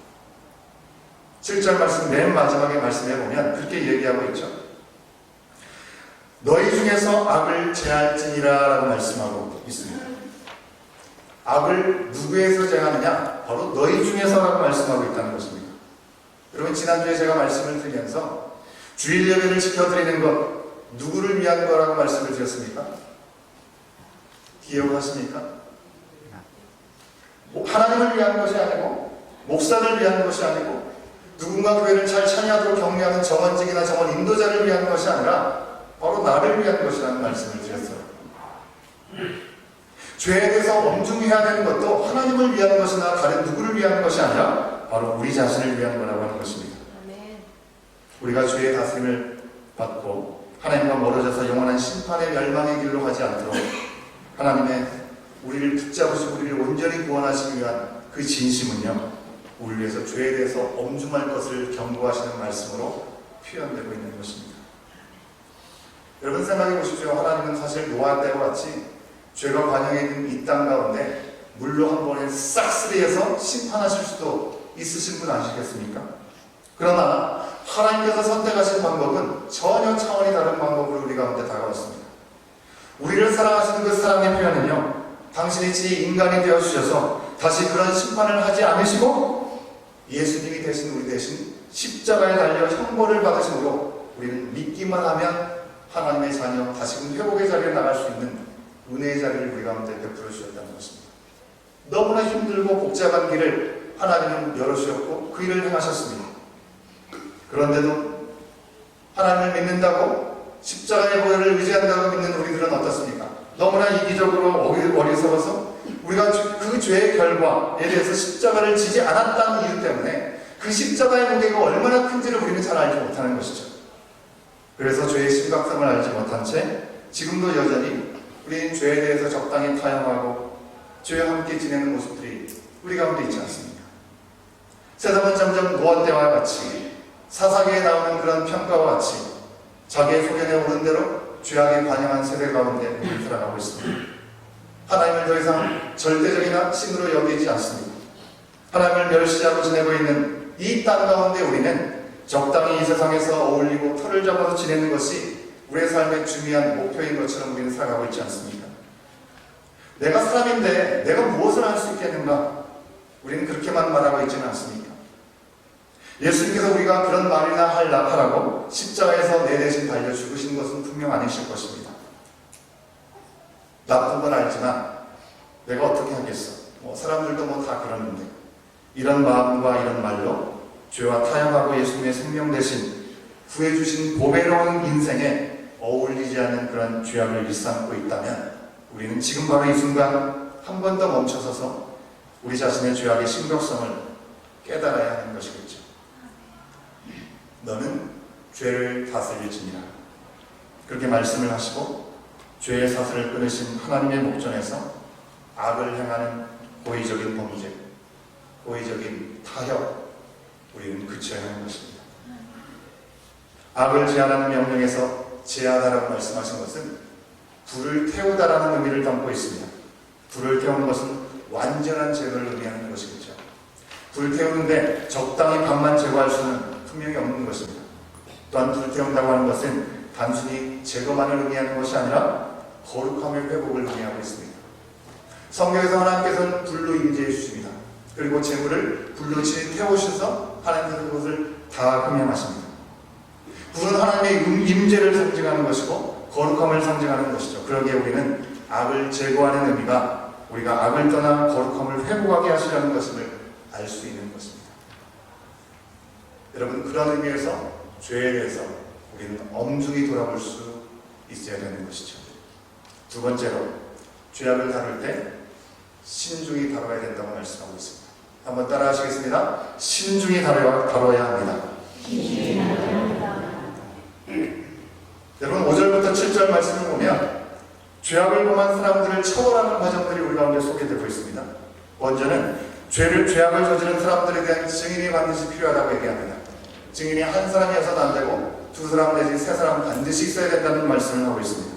7절 말씀 맨 마지막에 말씀해 보면 그렇게 얘기하고 있죠. 너희 중에서 악을 제할지니라 라고 말씀하고 있습니다. 악을 누구에서 제하느냐? 바로 너희 중에서라고 말씀하고 있다는 것입니다. 여러분, 지난주에 제가 말씀을 드리면서 주일 예배를 지켜드리는 것, 누구를 위한 거라고 말씀을 드렸습니까? 기억하십니까? 하나님을 위한 것이 아니고, 목사를 위한 것이 아니고, 누군가 교회를 잘 찬양하도록 격려하는 정원직이나 정원 인도자를 위한 것이 아니라 바로 나를 위한 것이라는 말씀을 드렸어요. 죄에 대해서 엄중히 해야 되는 것도 하나님을 위한 것이나 다른 누구를 위한 것이 아니라 바로 우리 자신을 위한 거라고 하는 것입니다. 우리가 죄의 다스림을 받고 하나님과 멀어져서 영원한 심판의 멸망의 길로 가지 않도록 하나님의 우리를 붙잡으시고 우리를 온전히 구원하시기 위한 그 진심은요, 우리 위해서 죄에 대해서 엄중할 것을 경고하시는 말씀으로 표현되고 있는 것입니다. 여러분 생각해 보십시오. 하나님은 사실 노아 때와 같이 죄가 관영해 있는 이 땅 가운데 물로 한 번에 싹쓸이해서 심판하실 수도 있으신 분 아시겠습니까? 그러나 하나님께서 선택하신 방법은 전혀 차원이 다른 방법으로 우리 가운데 다가왔습니다. 우리를 사랑하시는 그 사랑의 표현은요, 당신이 지 인간이 되어주셔서 다시 그런 심판을 하지 않으시고 예수님이 대신 우리 대신 십자가에 달려 형벌을 받으심으로 우리는 믿기만 하면 하나님의 자녀, 다시금 회복의 자리에 나갈 수 있는 은혜의 자리를 우리 가운데 베풀어 주셨다는 것입니다. 너무나 힘들고 복잡한 길을 하나님은 열어주셨고 그 일을 행하셨습니다. 그런데도 하나님을 믿는다고 십자가의 보혈을 의지한다고 믿는 우리들은 어떻습니까? 너무나 이기적으로 어리석어서 우리가 그 죄의 결과에 대해서 십자가를 지지 않았다는 이유 때문에 그 십자가의 무게가 얼마나 큰지를 우리는 잘 알지 못하는 것이죠. 그래서 죄의 심각성을 알지 못한 채 지금도 여전히 우리는 죄에 대해서 적당히 타협하고 죄와 함께 지내는 모습들이 우리 가운데 있지 않습니까? 세상은 점점 노아 때와 같이 사사기에 나오는 그런 평가와 같이 자기의 소견에 오른 대로 죄악에 관영한 세대 가운데 우리를 살아가고 있습니다. 하나님을 더 이상 절대적인 신으로 여기지 않습니다. 하나님을 멸시하고 지내고 있는 이 땅 가운데 우리는 적당히 이 세상에서 어울리고 털을 잡아서 지내는 것이 우리의 삶의 중요한 목표인 것처럼 우리는 살아가고 있지 않습니까? 내가 사람인데 내가 무엇을 할 수 있겠는가? 우리는 그렇게만 말하고 있지는 않습니까? 예수님께서 우리가 그런 말이나 하라고 십자가에서 내 대신 달려 죽으신 것은 분명 아니실 것입니다. 나쁜 건 알지만 내가 어떻게 하겠어? 사람들도 다 그러는데 이런 마음과 이런 말로 죄와 타협하고 예수님의 생명 대신 구해주신 보배로운 인생에 어울리지 않는 그런 죄악을 일삼고 있다면 우리는 지금 바로 이 순간 한 번 더 멈춰서서 우리 자신의 죄악의 심각성을 깨달아야 하는 것이겠죠. 너는 죄를 다스릴지니라. 그렇게 말씀을 하시고 죄의 사슬을 끊으신 하나님의 목전에서 악을 행하는 고의적인 범죄, 고의적인 타협, 우리는 그쳐야 하는 것입니다. 악을 제한하는 명령에서 제하다라고 말씀하신 것은 불을 태우다라는 의미를 담고 있습니다. 불을 태우는 것은 완전한 제거를 의미하는 것이겠죠. 불 태우는데 적당히 반만 제거할 수는 분명히 없는 것입니다. 또한 불 태운다고 하는 것은 단순히 제거만을 의미하는 것이 아니라 거룩함의 회복을 의미하고 있습니다. 성경에서 하나님께서는 불로 임재해 주십니다. 그리고 재물을 불로 태우셔서 하나님께서 그것을 다 흠양하십니다. 불은 하나님의 임재를 상징하는 것이고 거룩함을 상징하는 것이죠. 그러기에 우리는 악을 제거하는 의미가 우리가 악을 떠나 거룩함을 회복하게 하시려는 것임을 알 수 있는 것입니다. 여러분, 그런 의미에서 죄에 대해서 우리는 엄중히 돌아볼 수 있어야 되는 것이죠. 두 번째로, 죄악을 다룰 때 신중히 다뤄야 된다고 말씀하고 있습니다. 한번 따라 하시겠습니다. 신중히 다뤄야 합니다. 여러분, 5절부터 7절 말씀을 보면 죄악을 범한 사람들을 처벌하는 과정들이 우리 가운데 소개되고 있습니다. 먼저는 죄악을 저지른 사람들에 대한 증인이 반드시 필요하다고 얘기합니다. 증인이 한 사람이어서는 안 되고 두 사람 내지 세 사람 반드시 있어야 된다는 말씀을 하고 있습니다.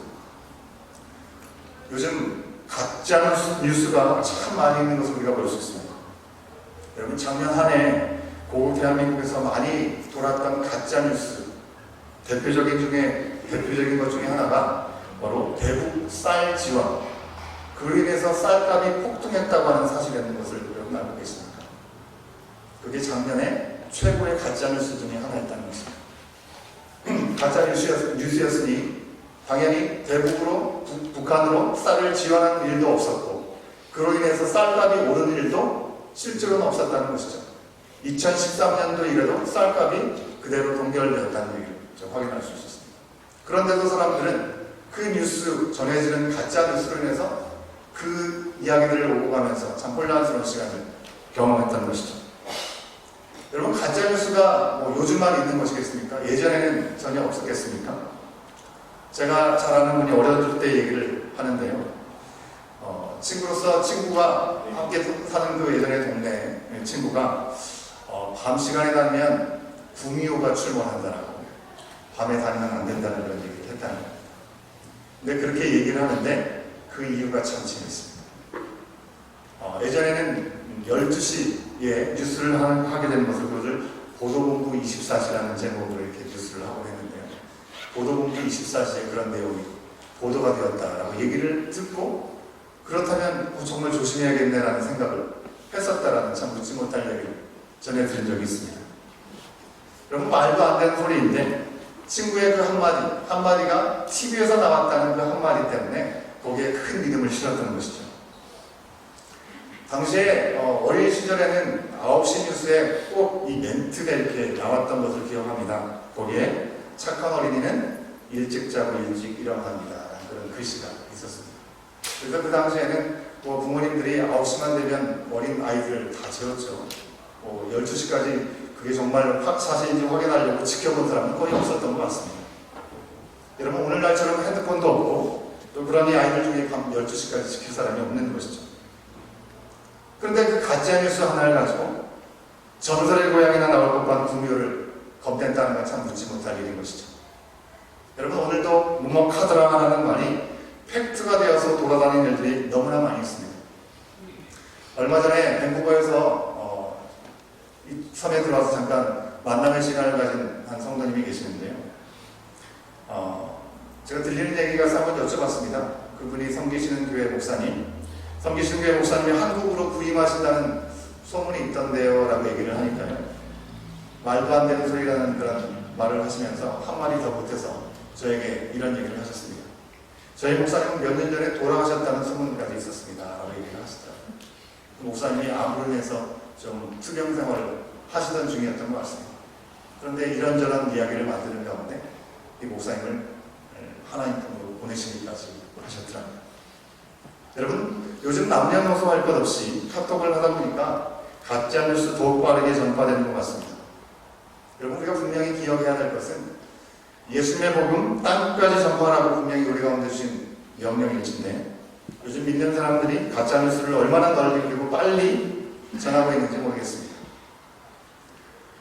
요즘 가짜 뉴스가 참 많이 있는 것을 우리가 볼 수 있습니다. 여러분, 작년 한 해 대한민국에서 많이 돌았던 가짜 뉴스 대표적인 것 중에 하나가 바로 대북 쌀 지원, 그로 인해서 쌀값이 폭등했다고 하는 사실이라는 것을 여러분 알고 계십니까? 그게 작년에 최고의 가짜뉴스 중에 하나였다는 것입니다. 가짜뉴스였으니 당연히 대북으로 북한으로 쌀을 지원하는 일도 없었고 그로 인해서 쌀값이 오른 일도 실제로는 없었다는 것이죠. 2013년도 이래도 쌀값이 그대로 동결되었다는 얘기를 확인할 수 있었습니다. 그런데도 사람들은 그 뉴스, 전해지는 가짜 뉴스로 인해서 그 이야기들을 오고 가면서 참 혼란스러운 시간을 경험했다는 것이죠. 여러분, 가짜 뉴스가 요즘만 있는 것이겠습니까? 예전에는 전혀 없었겠습니까? 제가 잘 아는 분이 어렸을 때 얘기를 하는데요. 친구로서 친구가 함께 사는 그 예전의 동네 친구가 밤 시간에 다니면 구미호가 출몰한다라고, 밤에 다니면 안 된다는 그런 얘기를 했다는 거예요. 근데 그렇게 얘기를 하는데 그 이유가 참 재밌습니다. 예전에는 12시에 뉴스를 하게 되는 것을, 그것을 보도본부 24시라는 제목으로 이렇게 뉴스를 하고 했는데요. 보도본부 24시에 그런 내용이 보도가 되었다라고 얘기를 듣고, 그렇다면 정말 조심해야겠네라는 생각을 했었다라는 참 묻지 못할 얘기를 전해드린 적이 있습니다. 여러분, 말도 안 되는 소리인데 친구의 그 한마디가 TV에서 나왔다는 그 한마디 때문에 거기에 큰 믿음을 실었던 것이죠. 당시에 어린 시절에는 9시 뉴스에 꼭 이 멘트가 이렇게 나왔던 것을 기억합니다. 거기에 착한 어린이는 일찍 자고 일찍 일어납니다. 그런 글씨가 있었습니다. 그래서 그 당시에는 부모님들이 9시만 되면 어린 아이들을 다 재웠죠. 12시까지 그게 정말 사실인지 확인하려고 지켜본 사람은 거의 없었던 것 같습니다. 여러분, 오늘날처럼 핸드폰도 없고 또 그러니 아이들 중에 밤 12시까지 지킬 사람이 없는 것이죠. 그런데 그 가짜뉴스 하나를 가지고 전설의 고향이나 나올 법한 구미호를 겁낸다는 건 참 묻지 못할 일인 것이죠. 여러분, 오늘도 무먹하더라라는 말이 팩트가 되어서 돌아다니는 일들이 너무나 많이 있습니다. 얼마 전에 밴쿠버에서 이 섬에 들어와서 잠깐 만남의 시간을 가진 한 성도님이 계시는데요. 제가 들리는 얘기가 한번 여쭤봤습니다. 그분이 섬기시는 교회 목사님, 섬기시는 교회 목사님이 한국으로 부임하신다는 소문이 있던데요 라고 얘기를 하니까요, 말도 안 되는 소리라는 그런 말을 하시면서 한마디 더 보태서 저에게 이런 얘기를 하셨습니다. 저희 목사님은 몇 년 전에 돌아가셨다는 소문까지 있었습니다 라고 얘기를 하시더라고요. 그 목사님이 암으로 인해서 좀 투병 생활을 하시던 중이었던 것 같습니다. 그런데 이런저런 이야기를 만드는 가운데 이 목사님을 하나님 편으로 보내시기까지 하셨더랍니다. 여러분, 요즘 남녀노소 할 것 없이 카톡을 하다 보니까 가짜뉴스 더욱 빠르게 전파되는 것 같습니다. 여러분, 우리가 분명히 기억해야 될 것은 예수님의 복음 땅끝까지 전파하라고 분명히 우리 가운데 주신 명령일진데, 요즘 믿는 사람들이 가짜뉴스를 얼마나 널리 그리고 빨리 전하고 있는지 모르겠습니다.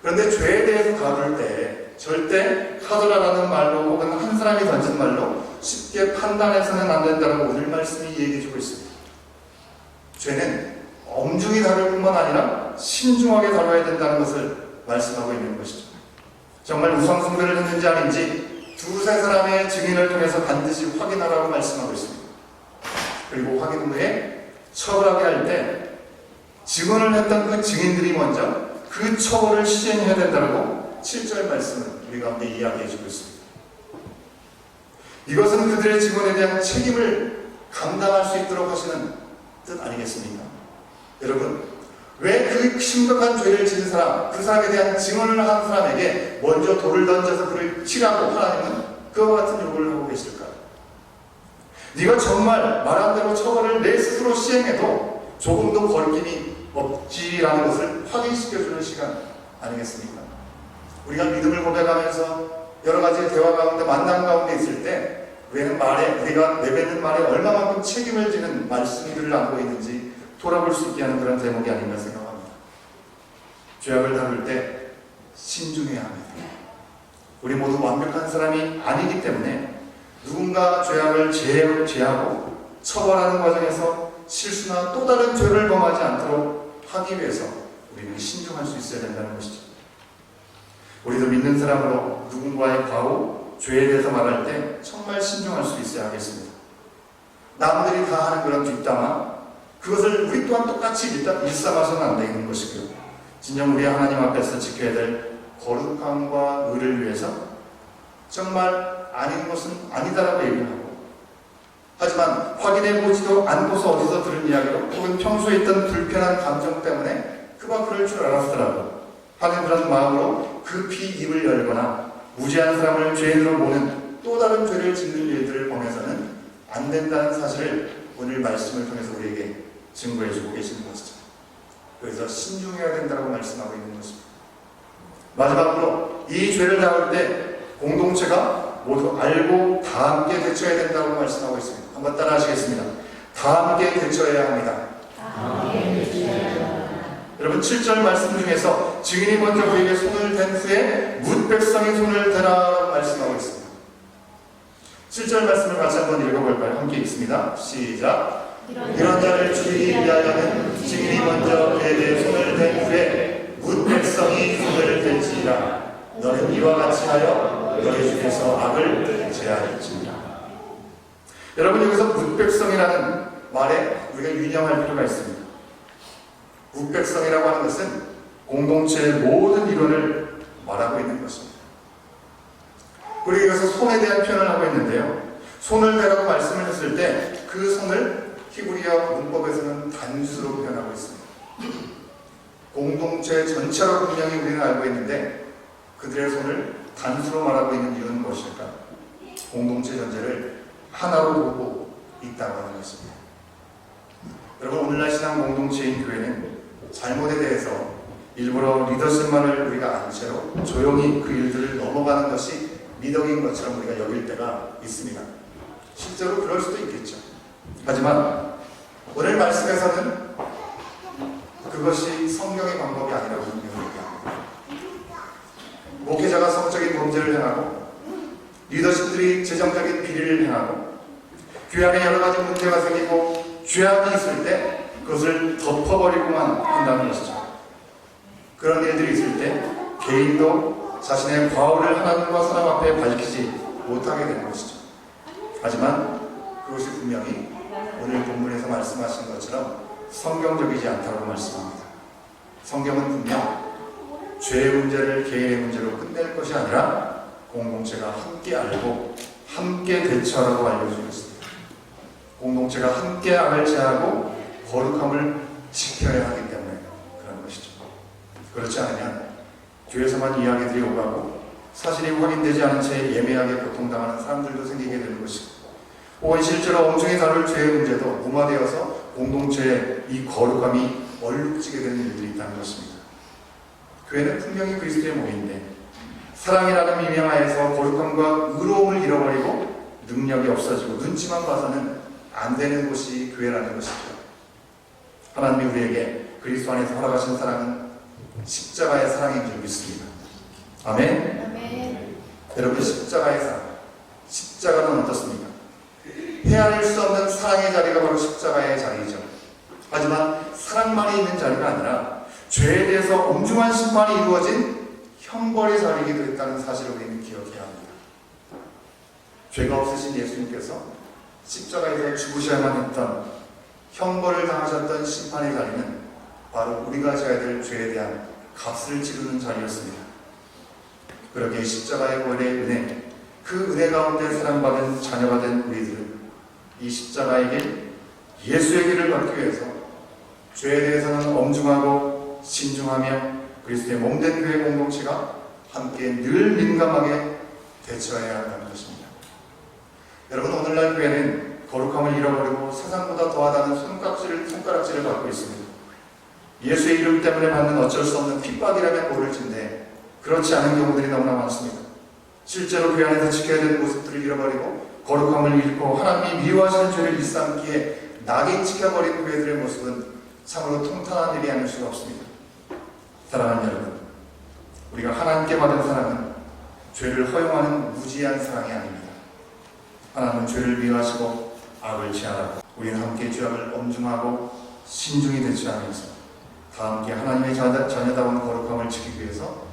그런데 죄에 대해서 다룰 때 절대 하더라라는 말로 혹은 한 사람이 던진 말로 쉽게 판단해서는 안 된다고 오늘 말씀이 얘기해주고 있습니다. 죄는 엄중히 다룰 뿐만 아니라 신중하게 다뤄야 된다는 것을 말씀하고 있는 것이죠. 정말 우상숭배를 했는지 아닌지 두세 사람의 증인을 통해서 반드시 확인하라고 말씀하고 있습니다. 그리고 확인 후에 처벌하게 할 때 증언을 했던 그 증인들이 먼저 그 처벌을 시행해야 된다고 7절 말씀을 우리 가운데 이야기해 주고 있습니다. 이것은 그들의 증언에 대한 책임을 감당할 수 있도록 하시는 뜻 아니겠습니까? 여러분, 왜 그 심각한 죄를 지은 사람, 그 사람에 대한 증언을 한 사람에게 먼저 돌을 던져서 그를 치라고 하나님은 그와 같은 요구를 하고 계실까요? 네가 정말 말한 대로 처벌을 내 스스로 시행해도 조금도 거리낌이 없지라는 것을 확인시켜주는 시간 아니겠습니까? 우리가 믿음을 고백하면서 여러 가지 대화 가운데, 만남 가운데 있을 때 우리가 내뱉는 말에 얼마만큼 책임을 지는 말씀들을 안고 있는지 돌아볼 수 있게 하는 그런 대목이 아닌가 생각합니다. 죄악을 다룰 때 신중해야 합니다. 우리 모두 완벽한 사람이 아니기 때문에 누군가 죄악을 제하고 처벌하는 과정에서 실수나 또 다른 죄를 범하지 않도록 하기 위해서 우리는 신중할 수 있어야 된다는 것이죠. 우리도 믿는 사람으로 누군가의 과오, 죄에 대해서 말할 때 정말 신중할 수 있어야 하겠습니다. 남들이 다 하는 그런 뒷담화, 그것을 우리 또한 똑같이 일삼아서는 안 되는 것이고요. 진정 우리 하나님 앞에서 지켜야 될 거룩함과 의를 위해서 정말 아닌 것은 아니다라고 얘기를 하고, 하지만 확인해보지도 않고서 어디서 들은 이야기로 혹은 평소에 있던 불편한 감정 때문에 그가 그럴 줄 알았더라도 하는 그런 마음으로 급히 입을 열거나 무지한 사람을 죄인으로 보는 또 다른 죄를 짓는 일들을 범해서는 안 된다는 사실을 오늘 말씀을 통해서 우리에게 증거해주고 계시는 것이죠. 그래서 신중해야 된다고 말씀하고 있는 것입니다. 마지막으로 이 죄를 다룰 때 공동체가 모두 알고 다 함께 대처해야 된다고 말씀하고 있습니다. 한번 따라 하시겠습니다. 다 함께 대처해야 합니다. 여러분 7절 말씀 중에서 증인이 먼저 그에게 손을 댄 후에 뭇 백성이 손을 대라 말씀하고 있습니다. 7절 말씀을 같이 한번 읽어볼까요? 함께 읽습니다. 시작. 이런 자를 죽이기 위하여는 증인이 먼저 그에게 손을 댄 후에 뭇 백성이 손을 댈지니라. 너는 이와 같이 하여 너희 중에서 악을 제하였지니라. 여러분 여기서 뭇 백성이라는 말에 우리가 유념할 필요가 있습니다. 뭇 백성이라고 하는 것은 공동체의 모든 이론을 말하고 있는 것입니다. 우리가 여기서 손에 대한 표현을 하고 있는데요. 손을 대라고 말씀을 했을 때 그 손을 히브리어 문법에서는 단수로 표현하고 있습니다. 공동체 전체로 분명히 우리는 알고 있는데 그들의 손을 단수로 말하고 있는 이유는 무엇일까? 공동체 전체를 하나로 보고 있다고 하는 것입니다. 여러분 오늘날 신앙 공동체인 교회는 잘못에 대해서 일부러 리더십만을 우리가 안 채로 조용히 그 일들을 넘어가는 것이 미덕인 것처럼 우리가 여길 때가 있습니다. 실제로 그럴 수도 있겠죠. 하지만 오늘 말씀에서는 그것이 성경의 방법이 아니라고 분명히 얘기합니다. 목회자가 성적인 범죄를 행하고 리더십들이 재정적인 비리를 행하고 교회 안에 여러 가지 문제가 생기고 죄악이 있을 때 그것을 덮어버리고만 한다는 것이죠. 그런 일들이 있을 때 개인도 자신의 과오를 하나님과 사람 앞에 밝히지 못하게 되는 것이죠. 하지만 그것이 분명히 오늘 본문에서 말씀하신 것처럼 성경적이지 않다고 말씀합니다. 성경은 분명 죄의 문제를 개인의 문제로 끝낼 것이 아니라 공동체가 함께 알고 함께 대처하라고 알려주고 있습니다. 공동체가 함께 악을 제하고 거룩함을 지켜야 하기 때문에 그런 것이죠. 그렇지 않으면 교회에서만 이야기들이 오가고 사실이 확인되지 않은 채 예매하게 고통당하는 사람들도 생기게 되는 것이고 혹은 실제로 엄중히 다룰 죄의 문제도 무마되어서 공동체의 이 거룩함이 얼룩지게 되는 일들이 있다는 것입니다. 교회는 분명히 그리스도의 몸인데 사랑이라는 미명하에서 거룩함과 의로움을 잃어버리고 능력이 없어지고 눈치만 봐서는 안 되는 곳이 교회라는 것이죠. 하나님이 우리에게 그리스도 안에서 허락하신 사랑은 십자가의 사랑인 줄 믿습니다. 아멘? 아멘. 여러분 십자가의 사랑, 십자가는 어떻습니까? 헤아릴 수 없는 사랑의 자리가 바로 십자가의 자리이죠. 하지만 사랑만이 있는 자리가 아니라 죄에 대해서 엄중한 심판이 이루어진 형벌의 자리이기도 했다는 사실을 우리는 기억해야 합니다. 죄가 없으신 예수님께서 십자가에서 죽으셔야만 했던 형벌을 당하셨던 심판의 자리는 바로 우리가 져야 될 죄에 대한 값을 치르는 자리였습니다. 그렇게 십자가의 보혈의 은혜, 그 은혜 가운데 사랑받은 자녀가 된 우리들은 이 십자가의 길, 예수의 길을 걷기 위해서 죄에 대해서는 엄중하고 신중하며 그리스도의 몸된 교회 공동체가 함께 늘 민감하게 대처해야 한다는 것입니다. 여러분 오늘날 교회는 거룩함을 잃어버리고 세상보다 더하다는 손가락질을 받고 있습니다. 예수의 이름 때문에 받는 어쩔 수 없는 핍박이라면 모를진데 그렇지 않은 경우들이 너무나 많습니다. 실제로 교회 안에서 지켜야 되는 모습들을 잃어버리고 거룩함을 잃고 하나님이 미워하시는 죄를 일삼기에 낙인 찍혀버린 교회들의 모습은 참으로 통탄한 일이 아닐 수가 없습니다. 사랑하는 여러분, 우리가 하나님께 받은 사랑은 죄를 허용하는 무지한 사랑이 아닙니다. 하나님은 죄를 미워하시고 악을 제하라고 우리는 함께 죄악을 엄중하고 신중히 대처하면서 다 함께 하나님의 자녀다운 거룩함을 지키기 위해서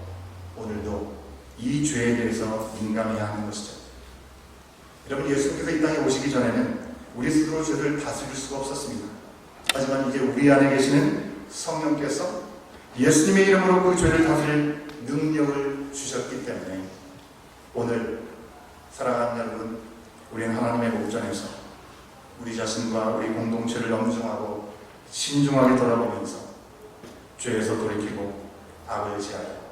오늘도 이 죄에 대해서 민감해야 하는 것이죠. 여러분 예수님께서 이 땅에 오시기 전에는 우리 스스로 죄를 다스릴 수가 없었습니다. 하지만 이제 우리 안에 계시는 성령께서 예수님의 이름으로 그 죄를 다스릴 능력을 주셨기 때문에 오늘 사랑하는 여러분, 우리는 하나님의 목전에서 우리 자신과 우리 공동체를 엄중하고 신중하게 돌아보면서 죄에서 돌이키고 악을 제하여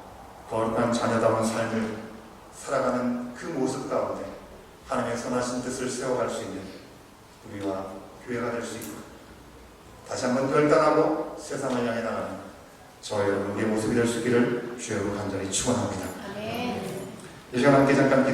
거룩한 자녀다운 삶을 살아가는 그 모습 가운데 하나님의 선하신 뜻을 세워갈 수 있는 우리와 교회가 될 수 있고 다시 한번 결단하고 세상을 향해 나가는 저와 여러분의 모습이 될 수 있기를 주여 간절히 축원합니다. 이 시간 함께 잠깐